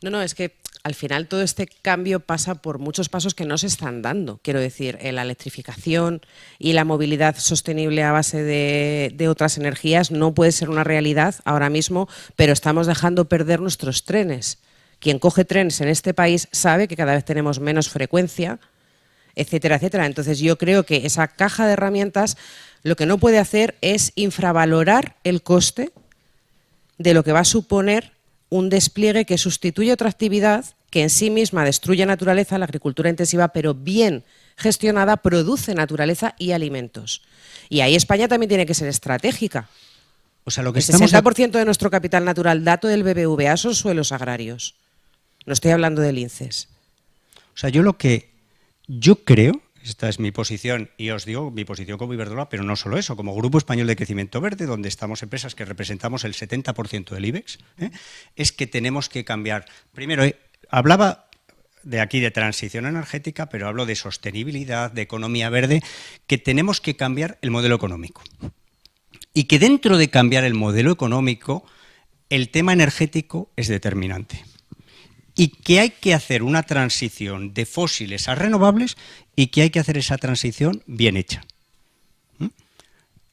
No, es que al final todo este cambio pasa por muchos pasos que no se están dando. Quiero decir, la electrificación y la movilidad sostenible a base de otras energías no puede ser una realidad ahora mismo, pero estamos dejando perder nuestros trenes. Quien coge trenes en este país sabe que cada vez tenemos menos frecuencia, etcétera, etcétera. Entonces yo creo que esa caja de herramientas lo que no puede hacer es infravalorar el coste de lo que va a suponer un despliegue que sustituye otra actividad que en sí misma destruye naturaleza, la agricultura intensiva, pero bien gestionada produce naturaleza y alimentos. Y ahí España también tiene que ser estratégica. O sea, lo que el 60% de nuestro capital natural, dato del BBVA, son suelos agrarios. No estoy hablando del INCES. O sea, yo creo, esta es mi posición, y os digo mi posición como Iberdrola, pero no solo eso, como Grupo Español de Crecimiento Verde, donde estamos empresas que representamos el 70% del IBEX, es que tenemos que cambiar. Primero, hablaba de aquí de transición energética, pero hablo de sostenibilidad, de economía verde, que tenemos que cambiar el modelo económico. Y que dentro de cambiar el modelo económico, el tema energético es determinante. y que hay que hacer una transición de fósiles a renovables y que hay que hacer esa transición bien hecha.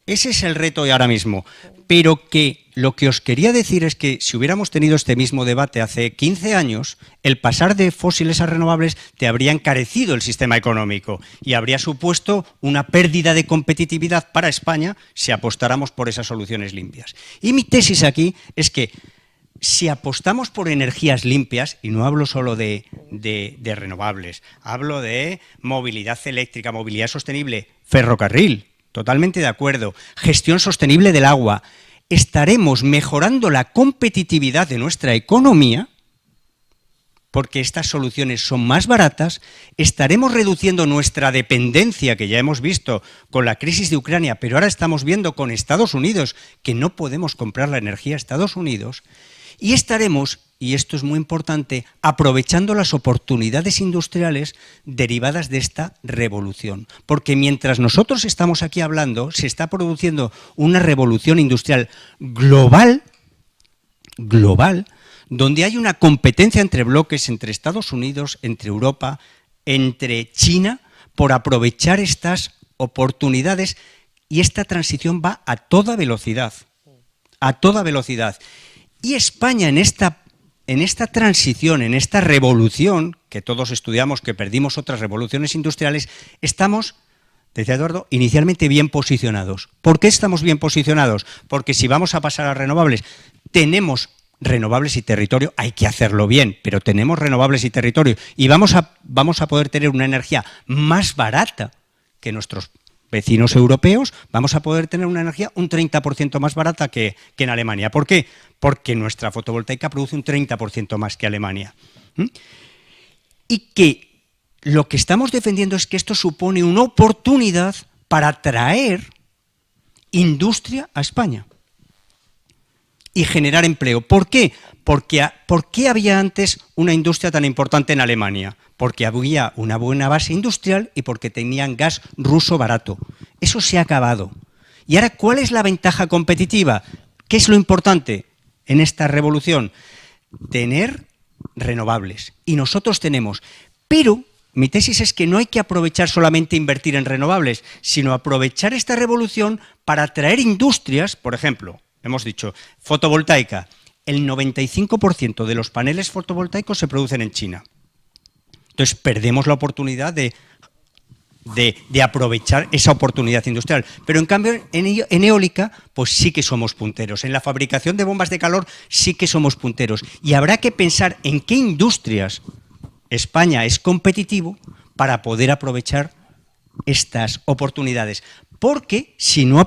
Ese es el reto de ahora mismo, pero que lo que os quería decir es que si hubiéramos tenido este mismo debate hace 15 años, el pasar de fósiles a renovables te habría encarecido el sistema económico y habría supuesto una pérdida de competitividad para España si apostáramos por esas soluciones limpias. Y mi tesis aquí es que si apostamos por energías limpias, y no hablo solo de renovables, hablo de movilidad eléctrica, movilidad sostenible, ferrocarril, totalmente de acuerdo, gestión sostenible del agua, estaremos mejorando la competitividad de nuestra economía, porque estas soluciones son más baratas, estaremos reduciendo nuestra dependencia, que ya hemos visto con la crisis de Ucrania, pero ahora estamos viendo con Estados Unidos, que no podemos comprar la energía a Estados Unidos, y estaremos, y esto es muy importante, aprovechando las oportunidades industriales derivadas de esta revolución. Porque mientras nosotros estamos aquí hablando, se está produciendo una revolución industrial global, donde hay una competencia entre bloques, entre Estados Unidos, entre Europa, entre China, por aprovechar estas oportunidades, y esta transición va a toda velocidad, a toda velocidad. Y España en esta transición, en esta revolución, que todos estudiamos que perdimos otras revoluciones industriales, estamos, decía Eduardo, inicialmente bien posicionados. ¿Por qué estamos bien posicionados? Porque si vamos a pasar a renovables, tenemos renovables y territorio, hay que hacerlo bien, pero tenemos renovables y territorio, y vamos a poder tener una energía más barata que nuestros vecinos europeos, vamos a poder tener una energía un 30% más barata que en Alemania. ¿Por qué? Porque nuestra fotovoltaica produce un 30% más que Alemania. Y que lo que estamos defendiendo es que esto supone una oportunidad para atraer industria a España y generar empleo. ¿Por qué? ¿Por qué había antes una industria tan importante en Alemania? Porque había una buena base industrial y porque tenían gas ruso barato. Eso se ha acabado. Y ahora, ¿cuál es la ventaja competitiva? ¿Qué es lo importante en esta revolución? Tener renovables. Y nosotros tenemos. Pero mi tesis es que no hay que aprovechar solamente invertir en renovables, sino aprovechar esta revolución para atraer industrias, por ejemplo, hemos dicho, fotovoltaica. El 95% de los paneles fotovoltaicos se producen en China. Entonces perdemos la oportunidad de aprovechar esa oportunidad industrial. Pero en cambio en eólica pues sí que somos punteros. En la fabricación de bombas de calor sí que somos punteros. Y habrá que pensar en qué industrias España es competitivo para poder aprovechar estas oportunidades. Porque si no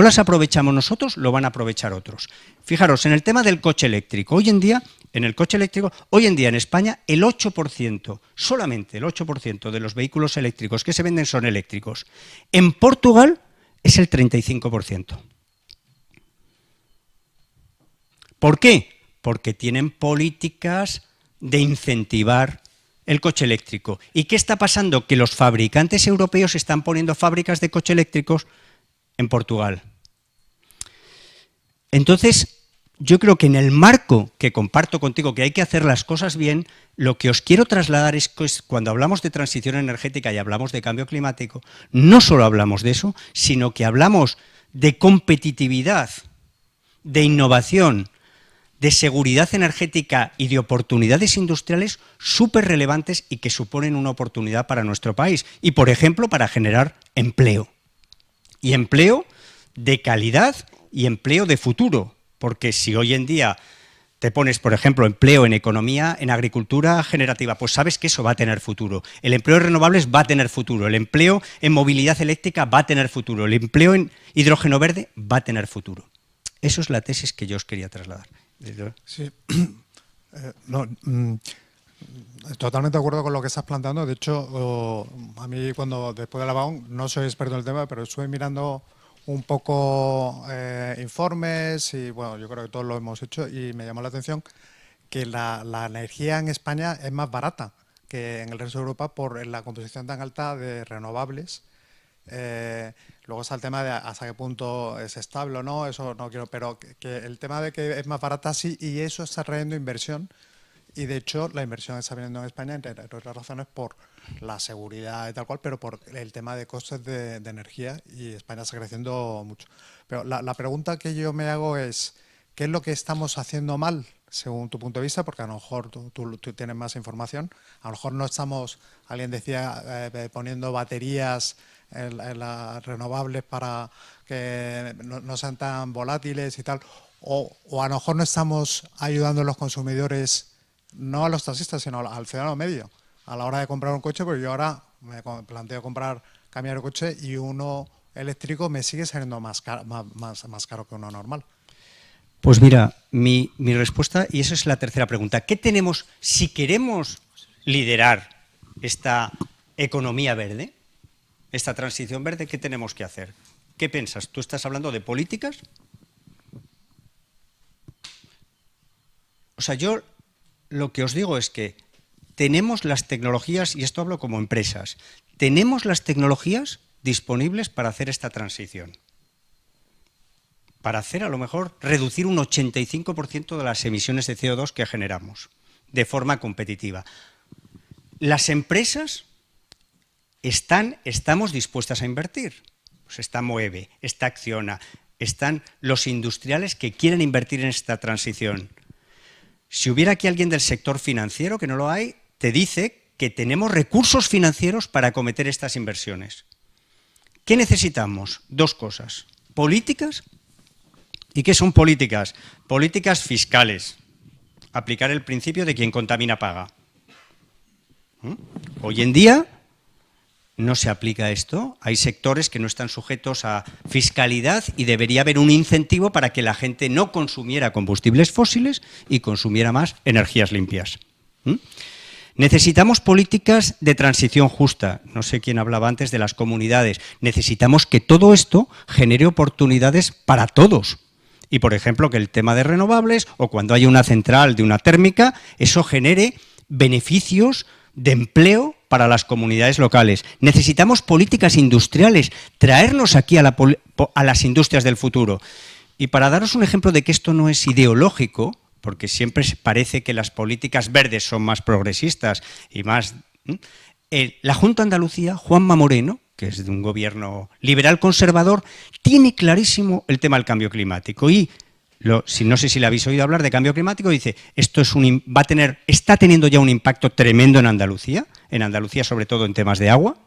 las aprovechamos nosotros, lo van a aprovechar otros. Fijaros, en el tema del coche eléctrico, hoy en día en España el 8%, solamente el 8% de los vehículos eléctricos que se venden son eléctricos. En Portugal es el 35%. ¿Por qué? Porque tienen políticas de incentivar el coche eléctrico. ¿Y qué está pasando? Que los fabricantes europeos están poniendo fábricas de coches eléctricos en Portugal. Entonces, yo creo que en el marco que comparto contigo, que hay que hacer las cosas bien, lo que os quiero trasladar es que cuando hablamos de transición energética y hablamos de cambio climático, no solo hablamos de eso, sino que hablamos de competitividad, de innovación, de seguridad energética y de oportunidades industriales súper relevantes y que suponen una oportunidad para nuestro país y, por ejemplo, para generar empleo. Y empleo de calidad y empleo de futuro, porque si hoy en día te pones, por ejemplo, empleo en economía, en agricultura generativa, pues sabes que eso va a tener futuro. El empleo en renovables va a tener futuro, el empleo en movilidad eléctrica va a tener futuro, el empleo en hidrógeno verde va a tener futuro. Eso es la tesis que yo os quería trasladar. Sí. Totalmente de acuerdo con lo que estás planteando. De hecho, a mí después del apagón, no soy experto en el tema, pero estuve mirando un poco informes y bueno, yo creo que todos lo hemos hecho y me llamó la atención que la energía en España es más barata que en el resto de Europa por la composición tan alta de renovables. Luego está el tema de hasta qué punto es estable o no, eso no quiero, pero que el tema de que es más barata sí, y eso está trayendo inversión Y de hecho, la inversión está viniendo en España, entre otras razones, por la seguridad y tal cual, pero por el tema de costes de energía, y España está creciendo mucho. Pero la pregunta que yo me hago es, ¿qué es lo que estamos haciendo mal, según tu punto de vista? Porque a lo mejor tú tienes más información. A lo mejor no estamos, alguien decía, poniendo baterías en las renovables para que no sean tan volátiles y tal. O a lo mejor no estamos ayudando a los consumidores, no a los taxistas, sino al ciudadano medio, a la hora de comprar un coche, porque yo ahora me planteo cambiar el coche y uno eléctrico me sigue saliendo más caro que uno normal. Pues mira, mi respuesta, y esa es la tercera pregunta, ¿qué tenemos, si queremos liderar esta economía verde, esta transición verde, qué tenemos que hacer? ¿Qué piensas? ¿Tú estás hablando de políticas? O sea, yo lo que os digo es que tenemos las tecnologías, y esto hablo como empresas, tenemos las tecnologías disponibles para hacer esta transición. Para hacer, a lo mejor, reducir un 85% de las emisiones de CO2 que generamos, de forma competitiva. Las empresas estamos dispuestas a invertir. Pues está Moeve, está Acciona, están los industriales que quieren invertir en esta transición. Si hubiera aquí alguien del sector financiero, que no lo hay, te dice que tenemos recursos financieros para acometer estas inversiones. ¿Qué necesitamos? Dos cosas. Políticas. ¿Y qué son políticas? Políticas fiscales. Aplicar el principio de quien contamina paga. Hoy en día no se aplica esto. Hay sectores que no están sujetos a fiscalidad y debería haber un incentivo para que la gente no consumiera combustibles fósiles y consumiera más energías limpias. Necesitamos políticas de transición justa. No sé quién hablaba antes de las comunidades. Necesitamos que todo esto genere oportunidades para todos. Y, por ejemplo, que el tema de renovables o cuando haya una central de una térmica, eso genere beneficios de empleo para las comunidades locales. Necesitamos políticas industriales, traernos aquí a las industrias del futuro. Y para daros un ejemplo de que esto no es ideológico, porque siempre parece que las políticas verdes son más progresistas y más... La Junta de Andalucía, Juanma Moreno, que es de un gobierno liberal conservador, tiene clarísimo el tema del cambio climático y no sé si le habéis oído hablar de cambio climático, dice, esto está teniendo ya un impacto tremendo en Andalucía sobre todo en temas de agua,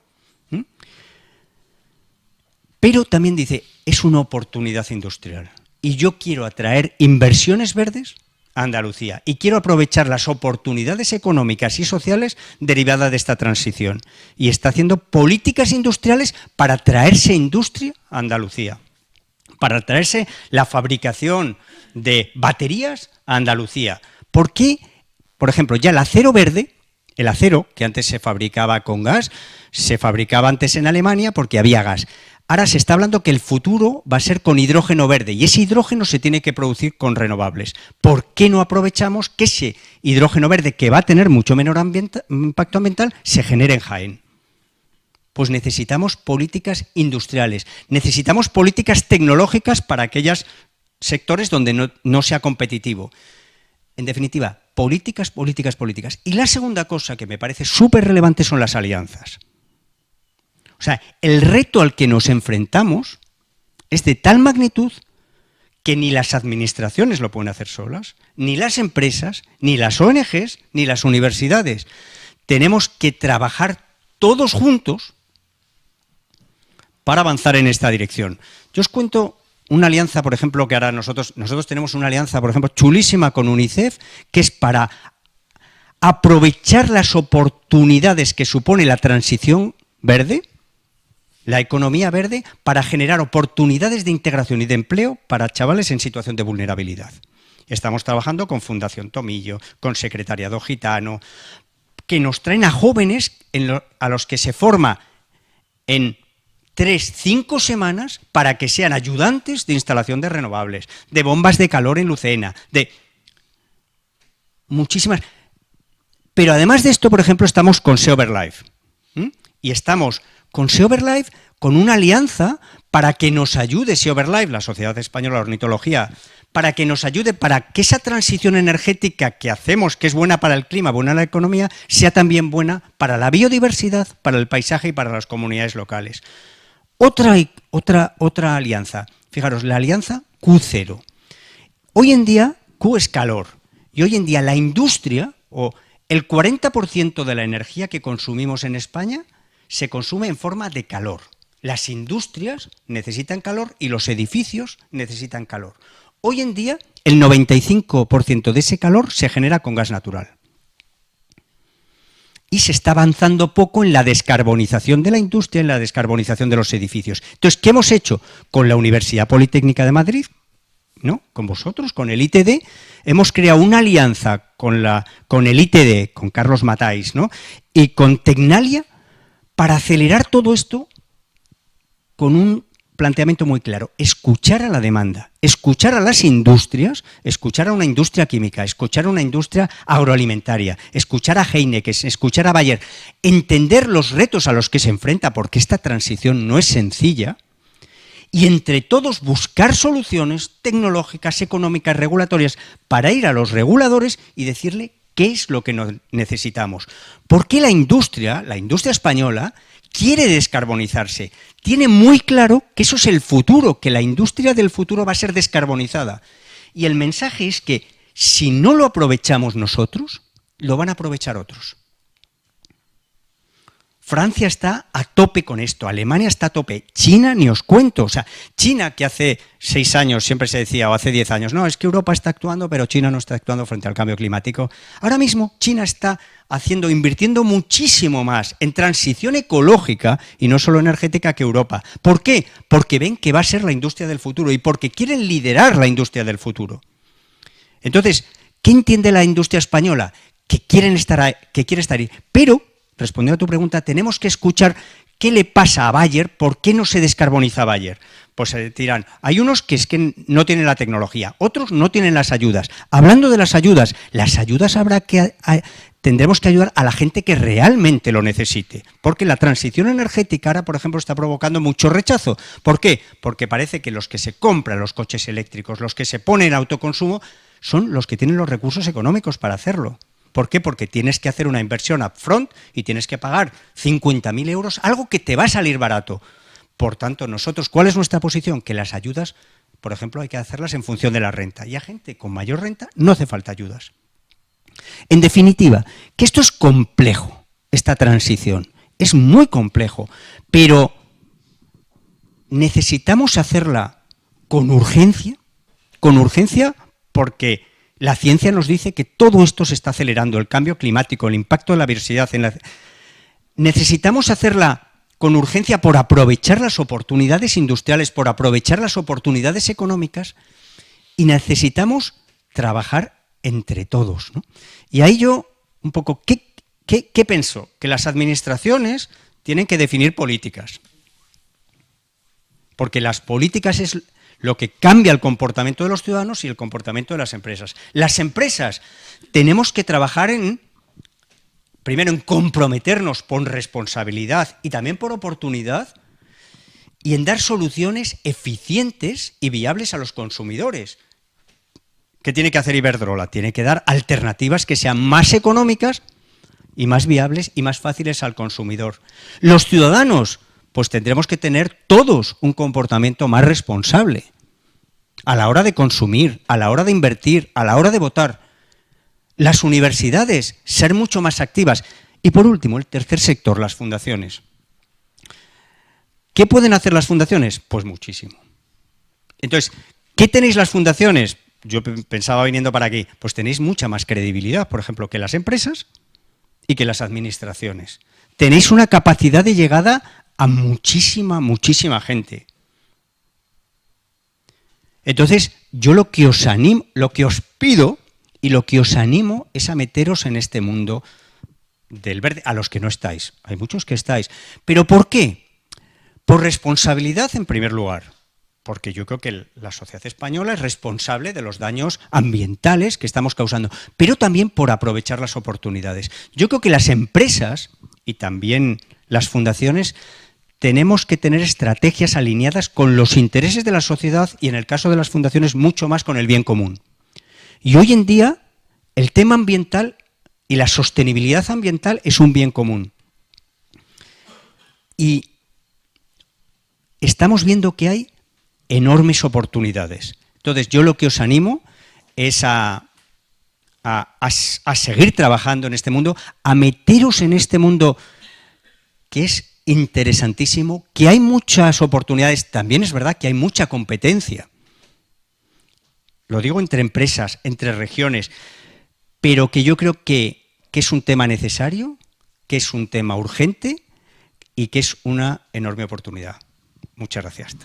pero también dice, es una oportunidad industrial y yo quiero atraer inversiones verdes a Andalucía y quiero aprovechar las oportunidades económicas y sociales derivadas de esta transición y está haciendo políticas industriales para traerse industria a Andalucía, para traerse la fabricación de baterías a Andalucía. ¿Por qué? Por ejemplo, ya el acero verde, el acero que antes se fabricaba con gas, se fabricaba antes en Alemania porque había gas. Ahora se está hablando que el futuro va a ser con hidrógeno verde y ese hidrógeno se tiene que producir con renovables. ¿Por qué no aprovechamos que ese hidrógeno verde, que va a tener mucho menor impacto ambiental, se genere en Jaén? Pues necesitamos políticas industriales, necesitamos políticas tecnológicas para aquellos sectores donde no sea competitivo. En definitiva, políticas, políticas, políticas. Y la segunda cosa que me parece súper relevante son las alianzas. O sea, el reto al que nos enfrentamos es de tal magnitud que ni las administraciones lo pueden hacer solas, ni las empresas, ni las ONGs, ni las universidades. Tenemos que trabajar todos juntos para avanzar en esta dirección. Yo os cuento una alianza, por ejemplo, que ahora nosotros tenemos una alianza, por ejemplo, chulísima con UNICEF, que es para aprovechar las oportunidades que supone la transición verde, la economía verde, para generar oportunidades de integración y de empleo para chavales en situación de vulnerabilidad. Estamos trabajando con Fundación Tomillo, con Secretariado Gitano, que nos traen a jóvenes a los que se forma en 3-5 semanas para que sean ayudantes de instalación de renovables, de bombas de calor en Lucena, de muchísimas. Pero además de esto, por ejemplo, estamos con Seoverlife y estamos con SeoverLife, con una alianza para que nos ayude SeoverLife, la Sociedad Española de Ornitología, para que nos ayude para que esa transición energética que hacemos, que es buena para el clima, buena para la economía, sea también buena para la biodiversidad, para el paisaje y para las comunidades locales. Otra alianza, fijaros, la alianza Q0. Hoy en día Q es calor y hoy en día la industria, o el 40% de la energía que consumimos en España se consume en forma de calor. Las industrias necesitan calor y los edificios necesitan calor. Hoy en día el 95% de ese calor se genera con gas natural. Y se está avanzando poco en la descarbonización de la industria, en la descarbonización de los edificios. Entonces, ¿qué hemos hecho? Con la Universidad Politécnica de Madrid, ¿no? Con vosotros, con el ITD, hemos creado una alianza con el ITD, con Carlos Matáis, ¿no? Y con Tecnalia para acelerar todo esto con un planteamiento muy claro: escuchar a la demanda, escuchar a las industrias, escuchar a una industria química, escuchar a una industria agroalimentaria, escuchar a Heineken, escuchar a Bayer, entender los retos a los que se enfrenta, porque esta transición no es sencilla, y entre todos buscar soluciones tecnológicas, económicas, regulatorias, para ir a los reguladores y decirle qué es lo que necesitamos. Porque la industria española, quiere descarbonizarse, tiene muy claro que eso es el futuro, que la industria del futuro va a ser descarbonizada. Y el mensaje es que si no lo aprovechamos nosotros, lo van a aprovechar otros. Francia está a tope con esto, Alemania está a tope, China ni os cuento. O sea, China, que hace 6 años siempre se decía, o hace 10 años, no, es que Europa está actuando, pero China no está actuando frente al cambio climático. Ahora mismo China está invirtiendo muchísimo más en transición ecológica y no solo energética que Europa. ¿Por qué? Porque ven que va a ser la industria del futuro y porque quieren liderar la industria del futuro. Entonces, ¿qué entiende la industria española? Que quiere estar ahí, pero respondiendo a tu pregunta, tenemos que escuchar qué le pasa a Bayer, por qué no se descarboniza Bayer. Pues dirán, hay unos que es que no tienen la tecnología, otros no tienen las ayudas. Hablando de las ayudas tendremos que ayudar a la gente que realmente lo necesite, porque la transición energética ahora, por ejemplo, está provocando mucho rechazo. ¿Por qué? Porque parece que los que se compran los coches eléctricos, los que se ponen autoconsumo, son los que tienen los recursos económicos para hacerlo. ¿Por qué? Porque tienes que hacer una inversión upfront y tienes que pagar 50.000 euros, algo que te va a salir barato. Por tanto, nosotros, ¿cuál es nuestra posición? Que las ayudas, por ejemplo, hay que hacerlas en función de la renta. Y a gente con mayor renta no hace falta ayudas. En definitiva, que esto es complejo, esta transición. Es muy complejo, pero necesitamos hacerla con urgencia porque la ciencia nos dice que todo esto se está acelerando, el cambio climático, el impacto de la biodiversidad. Necesitamos hacerla con urgencia por aprovechar las oportunidades industriales, por aprovechar las oportunidades económicas, y necesitamos trabajar entre todos, ¿no? Y ahí yo, un poco, ¿qué pienso? Que las administraciones tienen que definir políticas, porque las políticas es lo que cambia el comportamiento de los ciudadanos y el comportamiento de las empresas. Las empresas tenemos que trabajar primero en comprometernos por responsabilidad y también por oportunidad, y en dar soluciones eficientes y viables a los consumidores. ¿Qué tiene que hacer Iberdrola? Tiene que dar alternativas que sean más económicas y más viables y más fáciles al consumidor. Los ciudadanos, pues tendremos que tener todos un comportamiento más responsable a la hora de consumir, a la hora de invertir, a la hora de votar. Las universidades, ser mucho más activas. Y por último, el tercer sector, las fundaciones. ¿Qué pueden hacer las fundaciones? Pues muchísimo. Entonces, ¿qué tenéis las fundaciones? Yo pensaba viniendo para aquí, pues tenéis mucha más credibilidad, por ejemplo, que las empresas y que las administraciones. Tenéis una capacidad de llegada a muchísima gente. Entonces, yo lo que os animo, lo que os pido y lo que os animo es a meteros en este mundo del verde, a los que no estáis. Hay muchos que estáis. ¿Pero por qué? Por responsabilidad, en primer lugar, porque yo creo que la sociedad española es responsable de los daños ambientales que estamos causando, pero también por aprovechar las oportunidades. Yo creo que las empresas y también las fundaciones tenemos que tener estrategias alineadas con los intereses de la sociedad y, en el caso de las fundaciones, mucho más con el bien común. Y hoy en día, el tema ambiental y la sostenibilidad ambiental es un bien común. Y estamos viendo que hay enormes oportunidades. Entonces, yo lo que os animo es a seguir trabajando en este mundo, a meteros en este mundo que es interesantísimo, que hay muchas oportunidades, también es verdad que hay mucha competencia. Lo digo entre empresas, entre regiones, pero que yo creo que es un tema necesario, que es un tema urgente y que es una enorme oportunidad. Muchas gracias.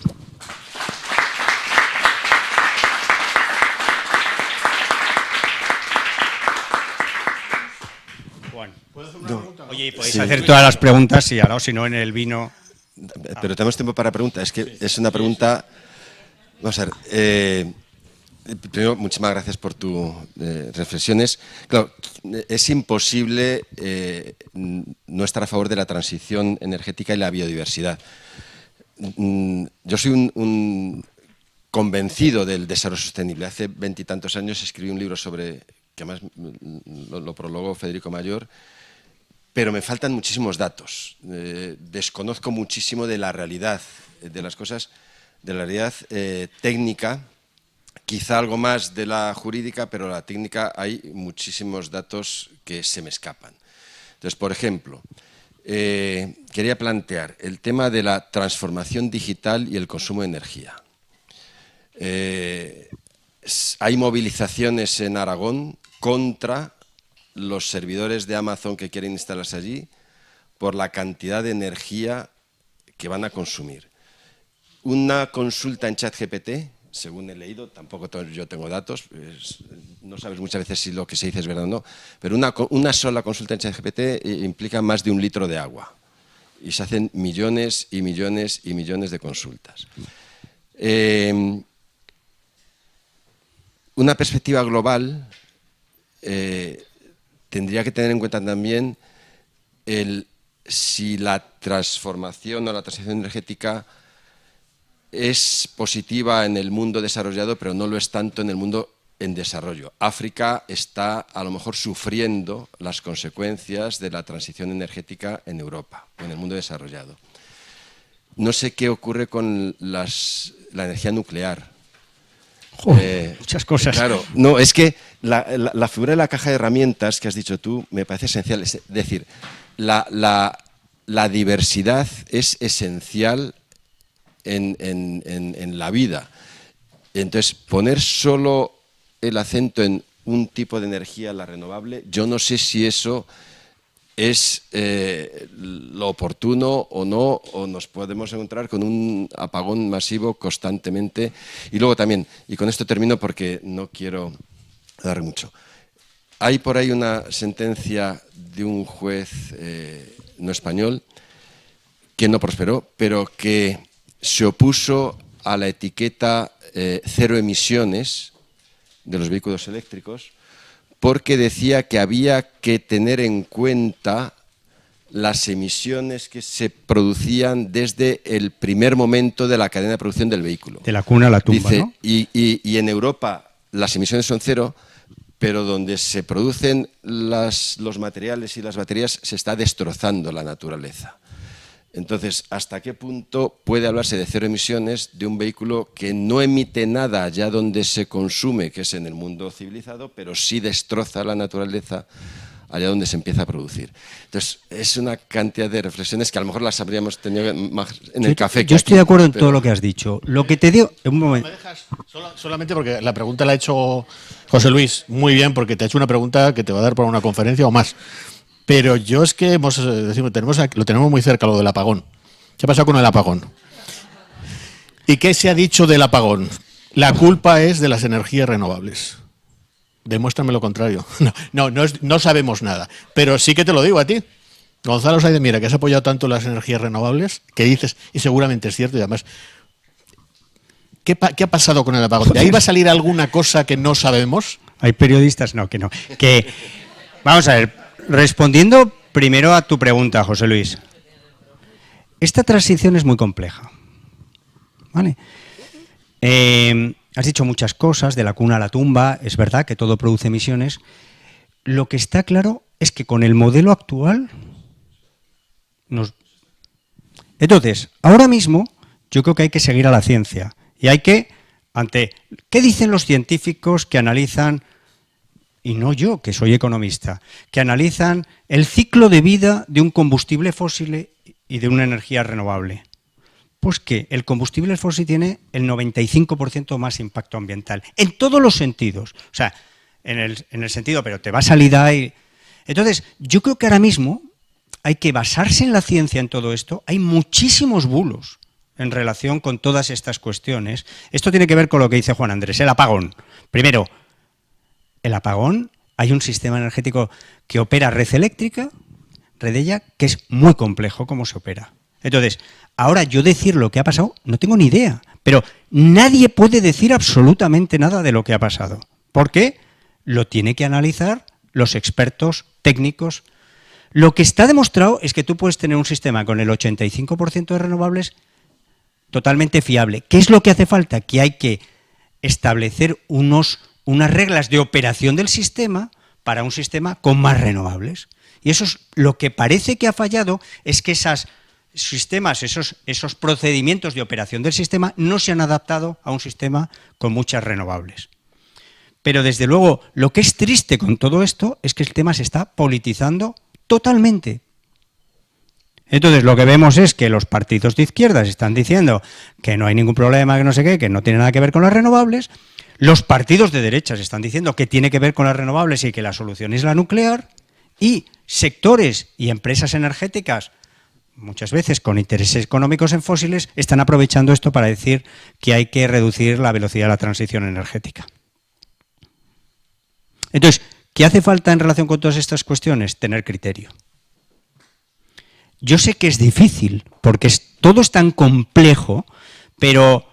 Juan, ¿puedo hacer una pregunta? Oye, podéis hacer todas las preguntas y ahora, o si no, en el vino. Pero tenemos tiempo para preguntas. Es que es una pregunta. Vamos a ver. Primero, muchísimas gracias por tus reflexiones. Claro, es imposible no estar a favor de la transición energética y la biodiversidad. Yo soy un convencido del desarrollo sostenible. Hace 20 y tantos años escribí un libro sobre, que además lo prologó Federico Mayor, pero me faltan muchísimos datos. Desconozco muchísimo de la realidad de las cosas, de la realidad técnica, quizá algo más de la jurídica, pero la técnica hay muchísimos datos que se me escapan. Entonces, por ejemplo, quería plantear el tema de la transformación digital y el consumo de energía. Hay movilizaciones en Aragón contra los servidores de Amazon que quieren instalarse allí por la cantidad de energía que van a consumir. Una consulta en ChatGPT, según he leído, tampoco yo tengo datos, no sabes muchas veces si lo que se dice es verdad o no, pero una sola consulta en ChatGPT implica más de 1 litro de agua y se hacen millones y millones y millones de consultas. Una perspectiva global tendría que tener en cuenta también si la transformación o la transición energética es positiva en el mundo desarrollado, pero no lo es tanto en el mundo en desarrollo. África está a lo mejor sufriendo las consecuencias de la transición energética en Europa, en el mundo desarrollado. No sé qué ocurre con la energía nuclear. Muchas cosas. Claro, no, es que la figura de la caja de herramientas que has dicho tú me parece esencial. Es decir, la diversidad es esencial en la vida. Entonces, poner solo el acento en un tipo de energía, la renovable, yo no sé si eso es lo oportuno o no, o nos podemos encontrar con un apagón masivo constantemente. Y luego también, y con esto termino porque no quiero dar mucho, hay por ahí una sentencia de un juez no español que no prosperó, pero que se opuso a la etiqueta cero emisiones de los vehículos eléctricos porque decía que había que tener en cuenta las emisiones que se producían desde el primer momento de la cadena de producción del vehículo. De la cuna a la tumba, dice, ¿no? Y en Europa las emisiones son cero, pero donde se producen los materiales y las baterías se está destrozando la naturaleza. Entonces, ¿hasta qué punto puede hablarse de cero emisiones de un vehículo que no emite nada allá donde se consume, que es en el mundo civilizado, pero sí destroza la naturaleza allá donde se empieza a producir? Entonces, es una cantidad de reflexiones que a lo mejor las habríamos tenido más en el café. Yo estoy de acuerdo en todo lo que has dicho. Lo que te digo... Un momento. ¿Me dejas? Solamente porque la pregunta la ha hecho José Luis muy bien, porque te ha hecho una pregunta que te va a dar para una conferencia o más. Pero yo es que lo tenemos muy cerca, lo del apagón. ¿Qué ha pasado con el apagón? ¿Y qué se ha dicho del apagón? La culpa es de las energías renovables. Demuéstrame lo contrario. No sabemos nada. Pero sí que te lo digo a ti, Gonzalo Sáenz de Mira, que has apoyado tanto las energías renovables, que dices, y seguramente es cierto, y además, ¿qué ha pasado con el apagón? ¿De ahí va a salir alguna cosa que no sabemos? Hay periodistas, no, que no. Vamos a ver. Respondiendo primero a tu pregunta, José Luis. esta transición es muy compleja. ¿Vale? Has dicho muchas cosas, de la cuna a la tumba, es verdad que todo produce emisiones. Lo que está claro es que con el modelo actual Entonces, ahora mismo yo creo que hay que seguir a la ciencia y hay que, ¿qué dicen los científicos que analizan, y no yo, que soy economista, que analizan el ciclo de vida de un combustible fósil y de una energía renovable? Pues que el combustible fósil tiene el 95% más impacto ambiental, en todos los sentidos. O sea, en el sentido, pero te va a salir ahí. Entonces, yo creo que ahora mismo hay que basarse en la ciencia en todo esto. Hay muchísimos bulos en relación con todas estas cuestiones. Esto tiene que ver con lo que dice Juan Andrés, el apagón. Primero, el apagón, hay un sistema energético que opera red eléctrica, Redella, que es muy complejo cómo se opera. Entonces, ahora yo decir lo que ha pasado, no tengo ni idea, pero nadie puede decir absolutamente nada de lo que ha pasado. ¿Por qué? Lo tiene que analizar los expertos técnicos. Lo que está demostrado es que tú puedes tener un sistema con el 85% de renovables totalmente fiable. ¿Qué es lo que hace falta? Que hay que establecer unas reglas de operación del sistema para un sistema con más renovables. Y eso es lo que parece que ha fallado, es que esos sistemas, esos procedimientos de operación del sistema no se han adaptado a un sistema con muchas renovables. Pero desde luego, lo que es triste con todo esto es que el tema se está politizando totalmente. Entonces, lo que vemos es que los partidos de izquierdas están diciendo que no hay ningún problema, que no sé qué, que no tiene nada que ver con las renovables. Los partidos de derechas están diciendo que tiene que ver con las renovables y que la solución es la nuclear. Y sectores y empresas energéticas, muchas veces con intereses económicos en fósiles, están aprovechando esto para decir que hay que reducir la velocidad de la transición energética. Entonces, ¿qué hace falta en relación con todas estas cuestiones? Tener criterio. Yo sé que es difícil, porque todo es tan complejo, pero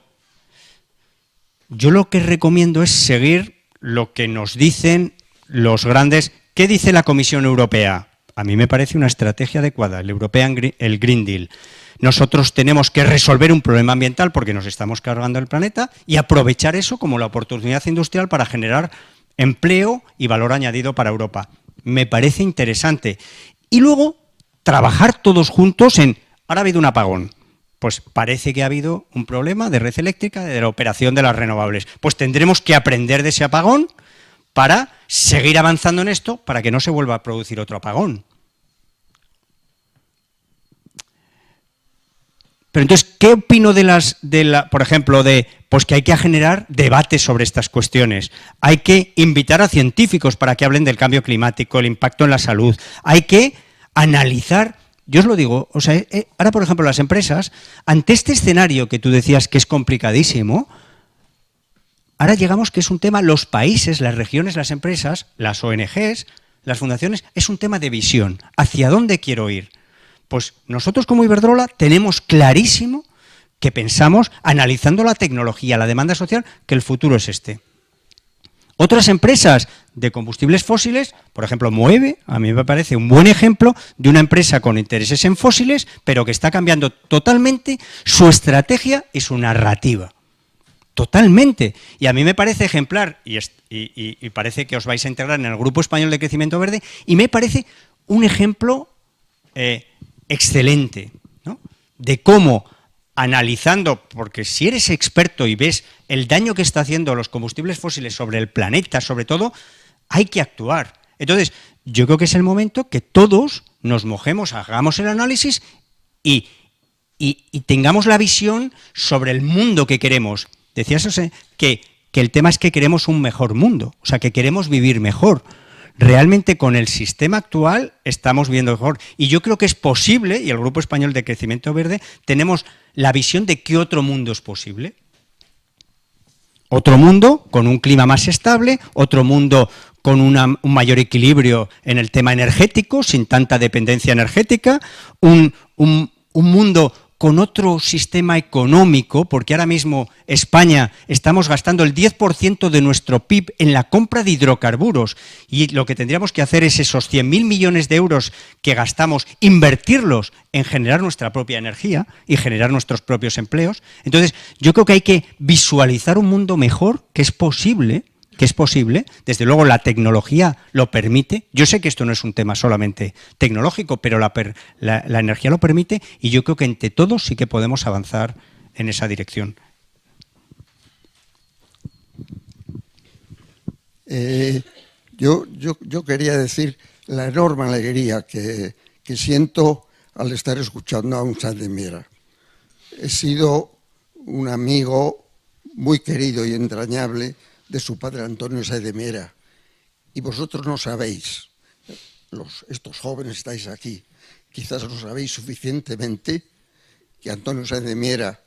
yo lo que recomiendo es seguir lo que nos dicen los grandes. ¿Qué dice la Comisión Europea? A mí me parece una estrategia adecuada, el Green Deal. Nosotros tenemos que resolver un problema ambiental porque nos estamos cargando el planeta y aprovechar eso como la oportunidad industrial para generar empleo y valor añadido para Europa. Me parece interesante. Y luego, trabajar todos juntos ahora ha habido un apagón. Pues parece que ha habido un problema de red eléctrica, de la operación de las renovables. Pues tendremos que aprender de ese apagón para seguir avanzando en esto, para que no se vuelva a producir otro apagón. Pero entonces, ¿qué opino por ejemplo, pues que hay que generar debates sobre estas cuestiones? Hay que invitar a científicos para que hablen del cambio climático, el impacto en la salud. Hay que analizar, yo os lo digo, o sea, ahora por ejemplo las empresas, ante este escenario que tú decías que es complicadísimo, ahora llegamos que es un tema, los países, las regiones, las empresas, las ONGs, las fundaciones, es un tema de visión. ¿Hacia dónde quiero ir? Pues nosotros como Iberdrola tenemos clarísimo que pensamos, analizando la tecnología, la demanda social, que el futuro es este. Otras empresas de combustibles fósiles, por ejemplo Moeve, a mí me parece un buen ejemplo de una empresa con intereses en fósiles, pero que está cambiando totalmente su estrategia y su narrativa. Totalmente. Y a mí me parece ejemplar, y parece que os vais a integrar en el Grupo Español de Crecimiento Verde, y me parece un ejemplo excelente, ¿no? De cómo, analizando, porque si eres experto y ves el daño que está haciendo los combustibles fósiles sobre el planeta, sobre todo, hay que actuar. Entonces, yo creo que es el momento que todos nos mojemos, hagamos el análisis y tengamos la visión sobre el mundo que queremos. Decías, José, que el tema es que queremos un mejor mundo, o sea, que queremos vivir mejor. Realmente con el sistema actual estamos viviendo mejor. Y yo creo que es posible, y el Grupo Español de Crecimiento Verde, tenemos la visión de qué otro mundo es posible. Otro mundo con un clima más estable, otro mundo con un mayor equilibrio en el tema energético, sin tanta dependencia energética, un mundo con otro sistema económico, porque ahora mismo España estamos gastando el 10% de nuestro PIB en la compra de hidrocarburos y lo que tendríamos que hacer es esos 100.000 millones de euros que gastamos, invertirlos en generar nuestra propia energía y generar nuestros propios empleos. Entonces, yo creo que hay que visualizar un mundo mejor, que es posible, desde luego la tecnología lo permite. Yo sé que esto no es un tema solamente tecnológico, pero la energía lo permite y yo creo que entre todos sí que podemos avanzar en esa dirección. Yo quería decir la enorme alegría que siento al estar escuchando a un Sáenz de Miera. He sido un amigo muy querido y entrañable de su padre Antonio Sáenz de Miera. Y vosotros no sabéis, estos jóvenes estáis aquí, quizás no sabéis suficientemente que Antonio Sáenz de Miera,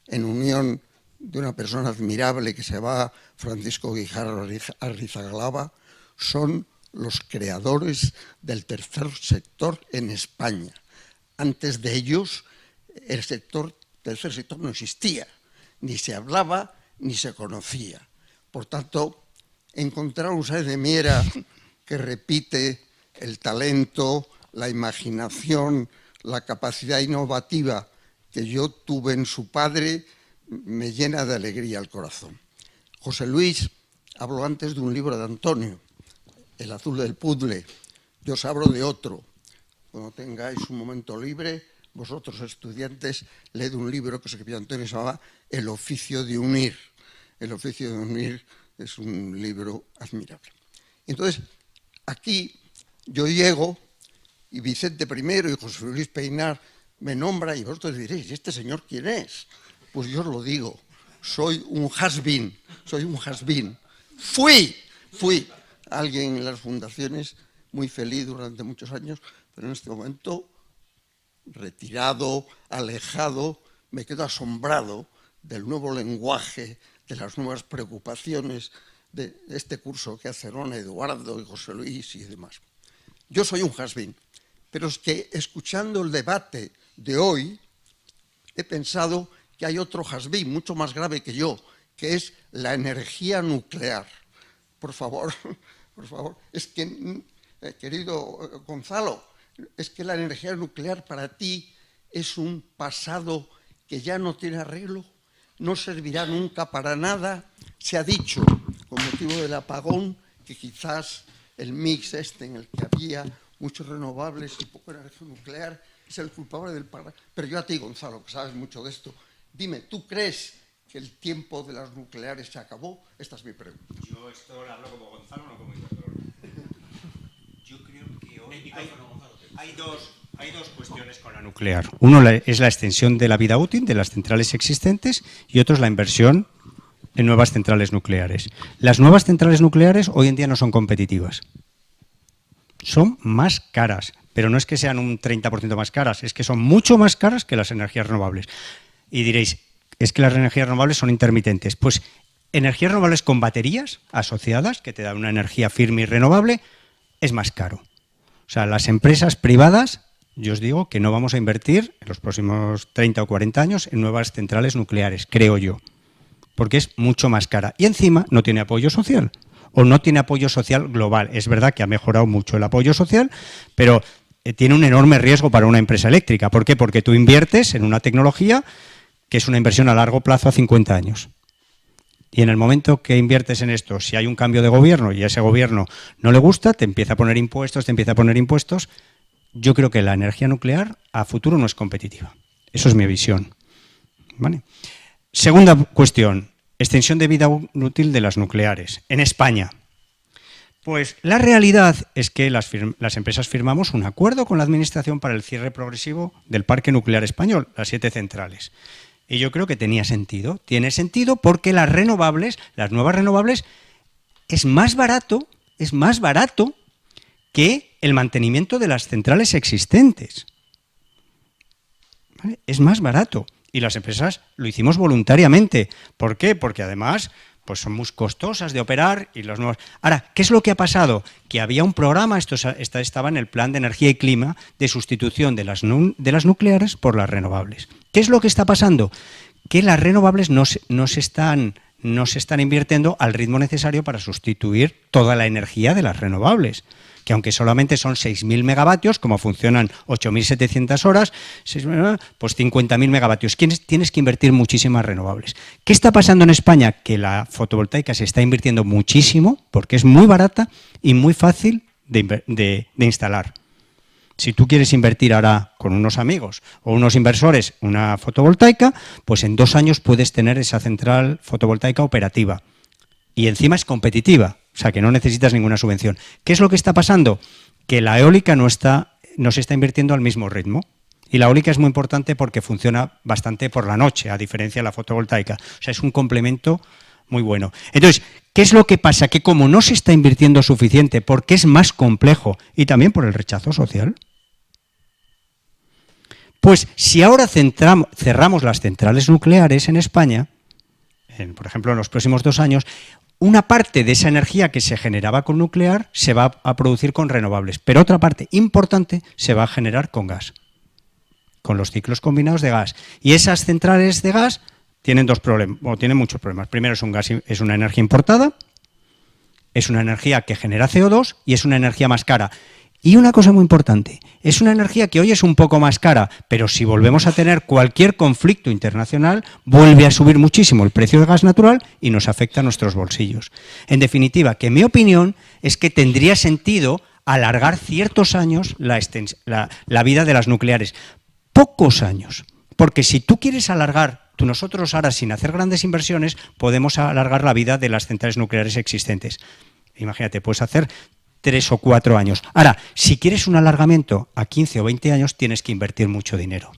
en unión de una persona admirable que se llama Francisco Guijarro Arrizabalaga, son los creadores del tercer sector en España. Antes de ellos, el tercer sector no existía, ni se hablaba ni se conocía. Por tanto, encontrar un Sáenz de Miera que repite el talento, la imaginación, la capacidad innovativa que yo tuve en su padre, me llena de alegría el corazón. José Luis habló antes de un libro de Antonio, El azul del puzzle. Yo os hablo de otro. Cuando tengáis un momento libre, vosotros estudiantes, leed un libro que se escribió Antonio, se llama El oficio de unir. El oficio de unir es un libro admirable. Entonces, aquí yo llego y Vicente I y José Luis Peinar me nombran y vosotros diréis, ¿y este señor quién es? Pues yo os lo digo, soy un has-been, Fui alguien en las fundaciones muy feliz durante muchos años, pero en este momento retirado, alejado, me quedo asombrado del nuevo lenguaje, de las nuevas preocupaciones de este curso que hacen Eduardo y José Luis y demás. Yo soy un has-been, pero es que escuchando el debate de hoy he pensado que hay otro has-been mucho más grave que yo, que es la energía nuclear. Por favor, es que, querido Gonzalo, es que la energía nuclear para ti es un pasado que ya no tiene arreglo, no servirá nunca para nada. Se ha dicho, con motivo del apagón, que quizás el mix en el que había muchos renovables y poca energía nuclear es el culpable del paro. Pero yo a ti, Gonzalo, que sabes mucho de esto, dime, ¿tú crees que el tiempo de las nucleares se acabó? Esta es mi pregunta. Yo esto lo hablo como Gonzalo, no como Iberdrola. Yo creo que hoy hay dos cuestiones con la nuclear. Uno es la extensión de la vida útil de las centrales existentes y otro es la inversión en nuevas centrales nucleares. Las nuevas centrales nucleares hoy en día no son competitivas. Son más caras, pero no es que sean un 30% más caras, es que son mucho más caras que las energías renovables. Y diréis, es que las energías renovables son intermitentes. Pues energías renovables con baterías asociadas, que te dan una energía firme y renovable, es más caro. O sea, las empresas privadas, yo os digo que no vamos a invertir en los próximos 30 o 40 años en nuevas centrales nucleares, creo yo, porque es mucho más cara. Y encima no tiene apoyo social, o no tiene apoyo social global. Es verdad que ha mejorado mucho el apoyo social, pero tiene un enorme riesgo para una empresa eléctrica. ¿Por qué? Porque tú inviertes en una tecnología que es una inversión a largo plazo a 50 años. Y en el momento que inviertes en esto, si hay un cambio de gobierno y a ese gobierno no le gusta, te empieza a poner impuestos, yo creo que la energía nuclear a futuro no es competitiva. Eso es mi visión. ¿Vale? Segunda cuestión, extensión de vida útil de las nucleares. En España, pues la realidad es que las empresas firmamos un acuerdo con la Administración para el cierre progresivo del parque nuclear español, las 7 centrales. Y yo creo que tiene sentido porque las nuevas renovables, es más barato que el mantenimiento de las centrales existentes. ¿Vale? Es más barato. Y las empresas lo hicimos voluntariamente. ¿Por qué? Porque además pues son muy costosas de operar. Y las nuevas... Ahora, ¿qué es lo que ha pasado? Que había un programa, esto estaba en el Plan de Energía y Clima, de sustitución de las nucleares por las renovables. ¿Qué es lo que está pasando? Que las renovables no se están invirtiendo al ritmo necesario para sustituir toda la energía de las renovables, que aunque solamente son 6.000 megavatios, como funcionan 8.700 horas, pues 50.000 megavatios. Tienes que invertir muchísimas renovables. ¿Qué está pasando en España? Que la fotovoltaica se está invirtiendo muchísimo porque es muy barata y muy fácil de instalar. Si tú quieres invertir ahora con unos amigos o unos inversores una fotovoltaica, pues en 2 años puedes tener esa central fotovoltaica operativa. Y encima es competitiva, o sea que no necesitas ninguna subvención. ¿Qué es lo que está pasando? Que la eólica no se está invirtiendo al mismo ritmo. Y la eólica es muy importante porque funciona bastante por la noche, a diferencia de la fotovoltaica. O sea, es un complemento muy bueno. Entonces, ¿qué es lo que pasa? Que como no se está invirtiendo suficiente porque es más complejo y también por el rechazo social, pues si ahora cerramos las centrales nucleares en España, por ejemplo en los próximos 2 años, una parte de esa energía que se generaba con nuclear se va a producir con renovables, pero otra parte importante se va a generar con gas, con los ciclos combinados de gas. Y esas centrales de gas tienen tienen muchos problemas. Primero, es una energía importada, es una energía que genera CO2 y es una energía más cara. Y una cosa muy importante, es una energía que hoy es un poco más cara, pero si volvemos a tener cualquier conflicto internacional, vuelve a subir muchísimo el precio del gas natural y nos afecta a nuestros bolsillos. En definitiva, que mi opinión es que tendría sentido alargar ciertos años la vida de las nucleares. Pocos años, porque si tú quieres nosotros ahora sin hacer grandes inversiones podemos alargar la vida de las centrales nucleares existentes. Imagínate, puedes hacer 3 o 4 años. Ahora, si quieres un alargamiento a 15 o 20 años, tienes que invertir mucho dinero.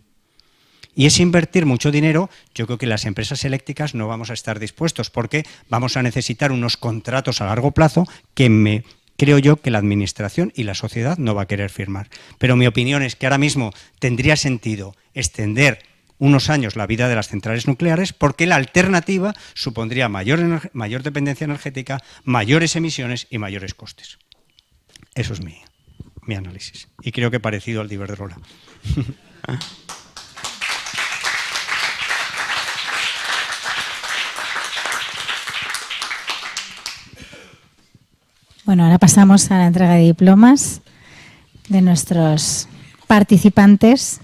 Y ese invertir mucho dinero, yo creo que las empresas eléctricas no vamos a estar dispuestos porque vamos a necesitar unos contratos a largo plazo que creo yo que la administración y la sociedad no va a querer firmar. Pero mi opinión es que ahora mismo tendría sentido extender unos años la vida de las centrales nucleares porque la alternativa supondría mayor dependencia energética, mayores emisiones y mayores costes. Eso es mi análisis. Y creo que parecido al de Iberdrola. Bueno, ahora pasamos a la entrega de diplomas de nuestros participantes.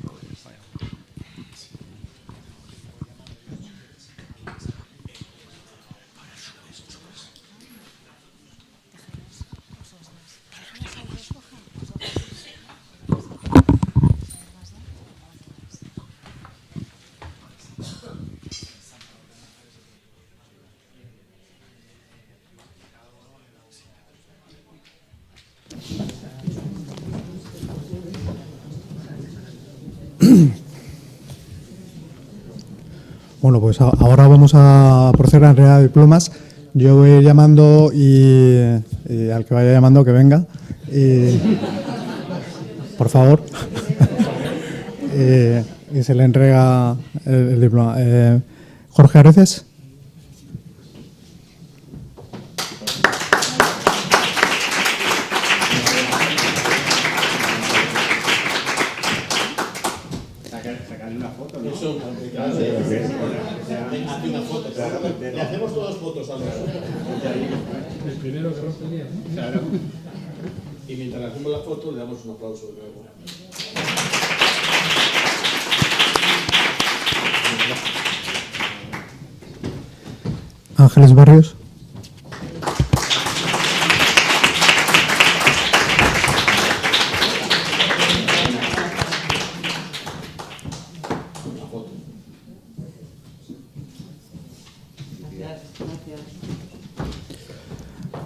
Bueno, pues ahora vamos a proceder a la entrega de diplomas. Yo voy a ir llamando y al que vaya llamando que venga. Por favor. Y se le entrega el diploma. Jorge Areces. Le hacemos todas fotos a los. El primero que rompe el día, ¿no? Claro. Y mientras le hacemos la foto, le damos un aplauso luego. Ángeles Barrios.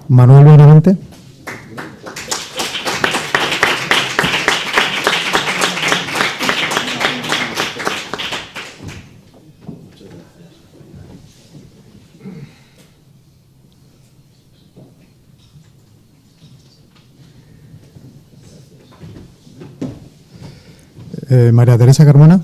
Manuel Benavente. María Teresa Carmona.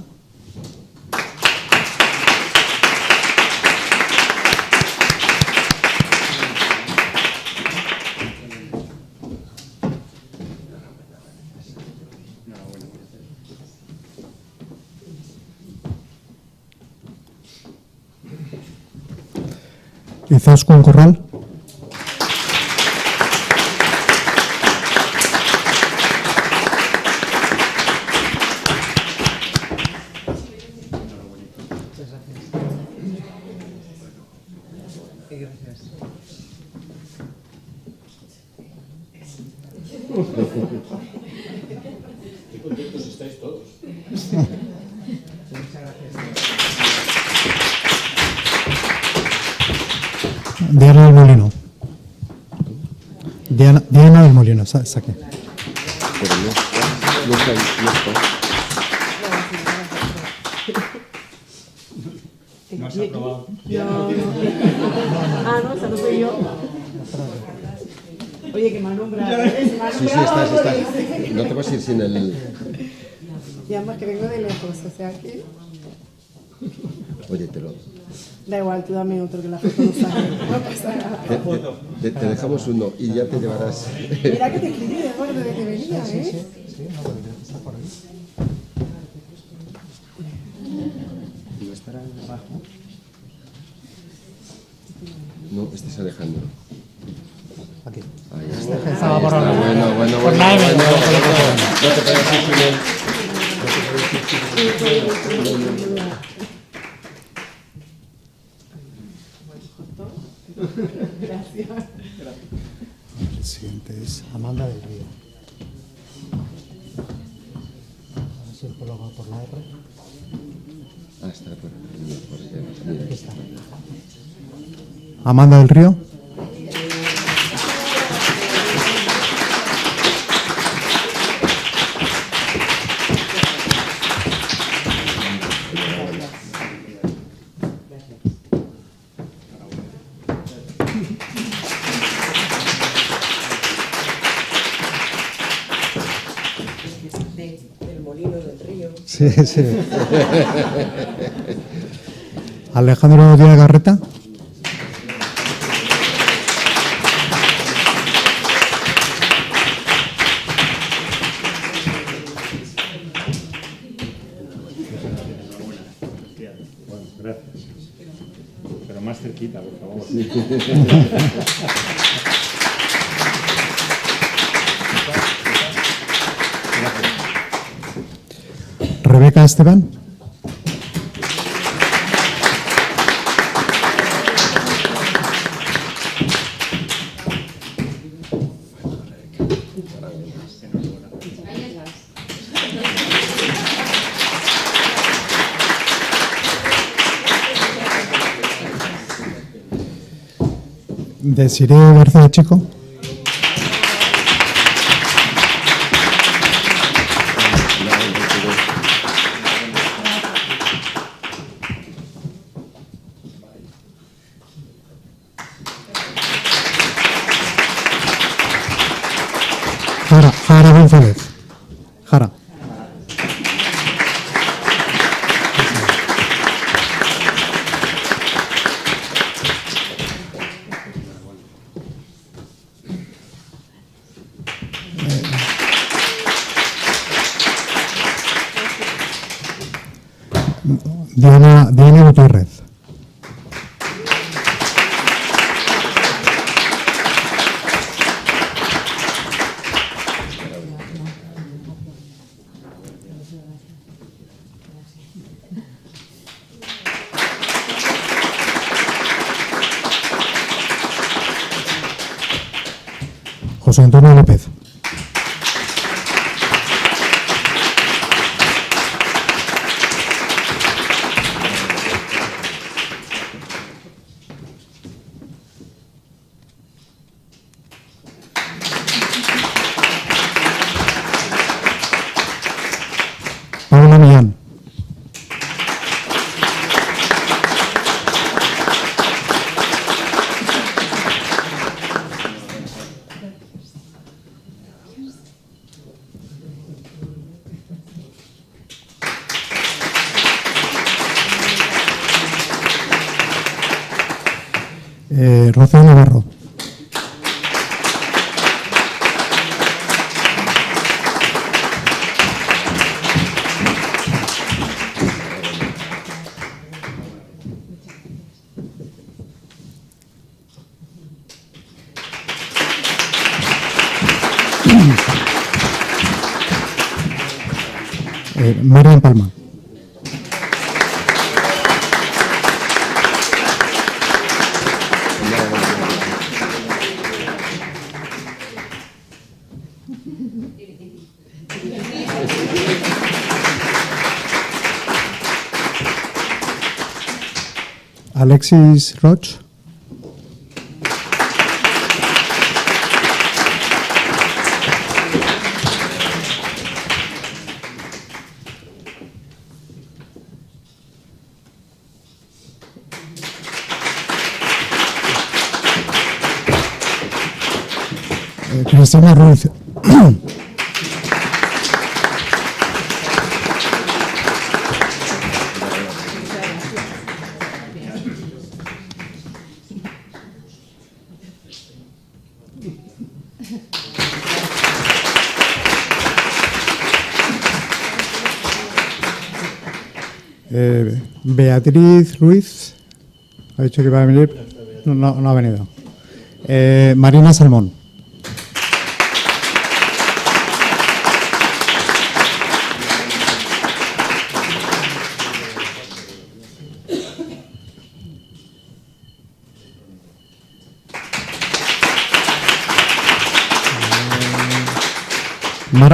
Izaskun Corral. Qué contentos estáis todos. Diana del Molino. Diana del Molino, saque. Pero no está. No has aprobado. Ah, no, esa no soy yo. Oye, que me ha nombrado. Sí, estás. No te puedes ir sin el... Y además que vengo de lejos, o sea que... Oye, te lo... Da igual, tú dame otro que la foto no sale. No pasa nada. Te dejamos uno y ya te llevarás... Mira que te escribí de acuerdo de que venía, ¿eh? Está por ahí. ¿No estará abajo? No, este es Alejandro. Aquí. Ahí está. Estaba por ahí. Bueno. Por nada, No te puedes ir sin él. Gracias. El siguiente es Amanda del Río. A ver si el pelo va por la R. Ah, está por aquí. Aquí está. Amanda del Río. Del molino del río. Sí. Alejandro Díaz Garreta. Bueno, gracias. Pero más cerquita, por favor. Rebeca Esteban. Desiree García Chico. Jara González. Jara. Diana Gutiérrez. José Antonio López. Paula Millán. Rocío Navarro. Marian Palma. Alexis Roch. Cristina Ruiz. Beatriz Ruiz. Ha dicho que iba a venir. No ha venido. Marina Salmón.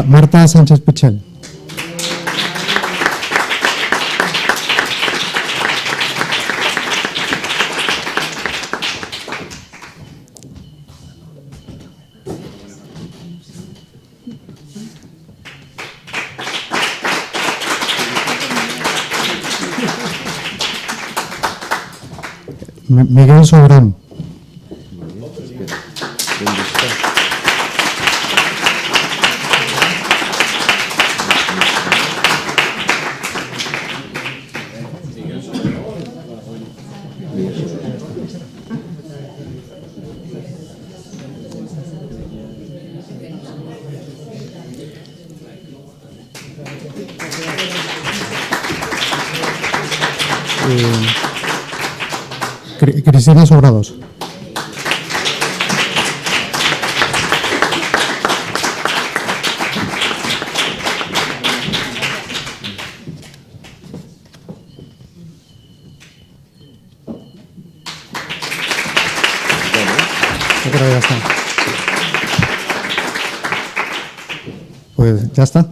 Marta Sánchez Pichel. Miguel Sobrón. Cristina Sobrados. Yo creo que ya está. Pues ya está.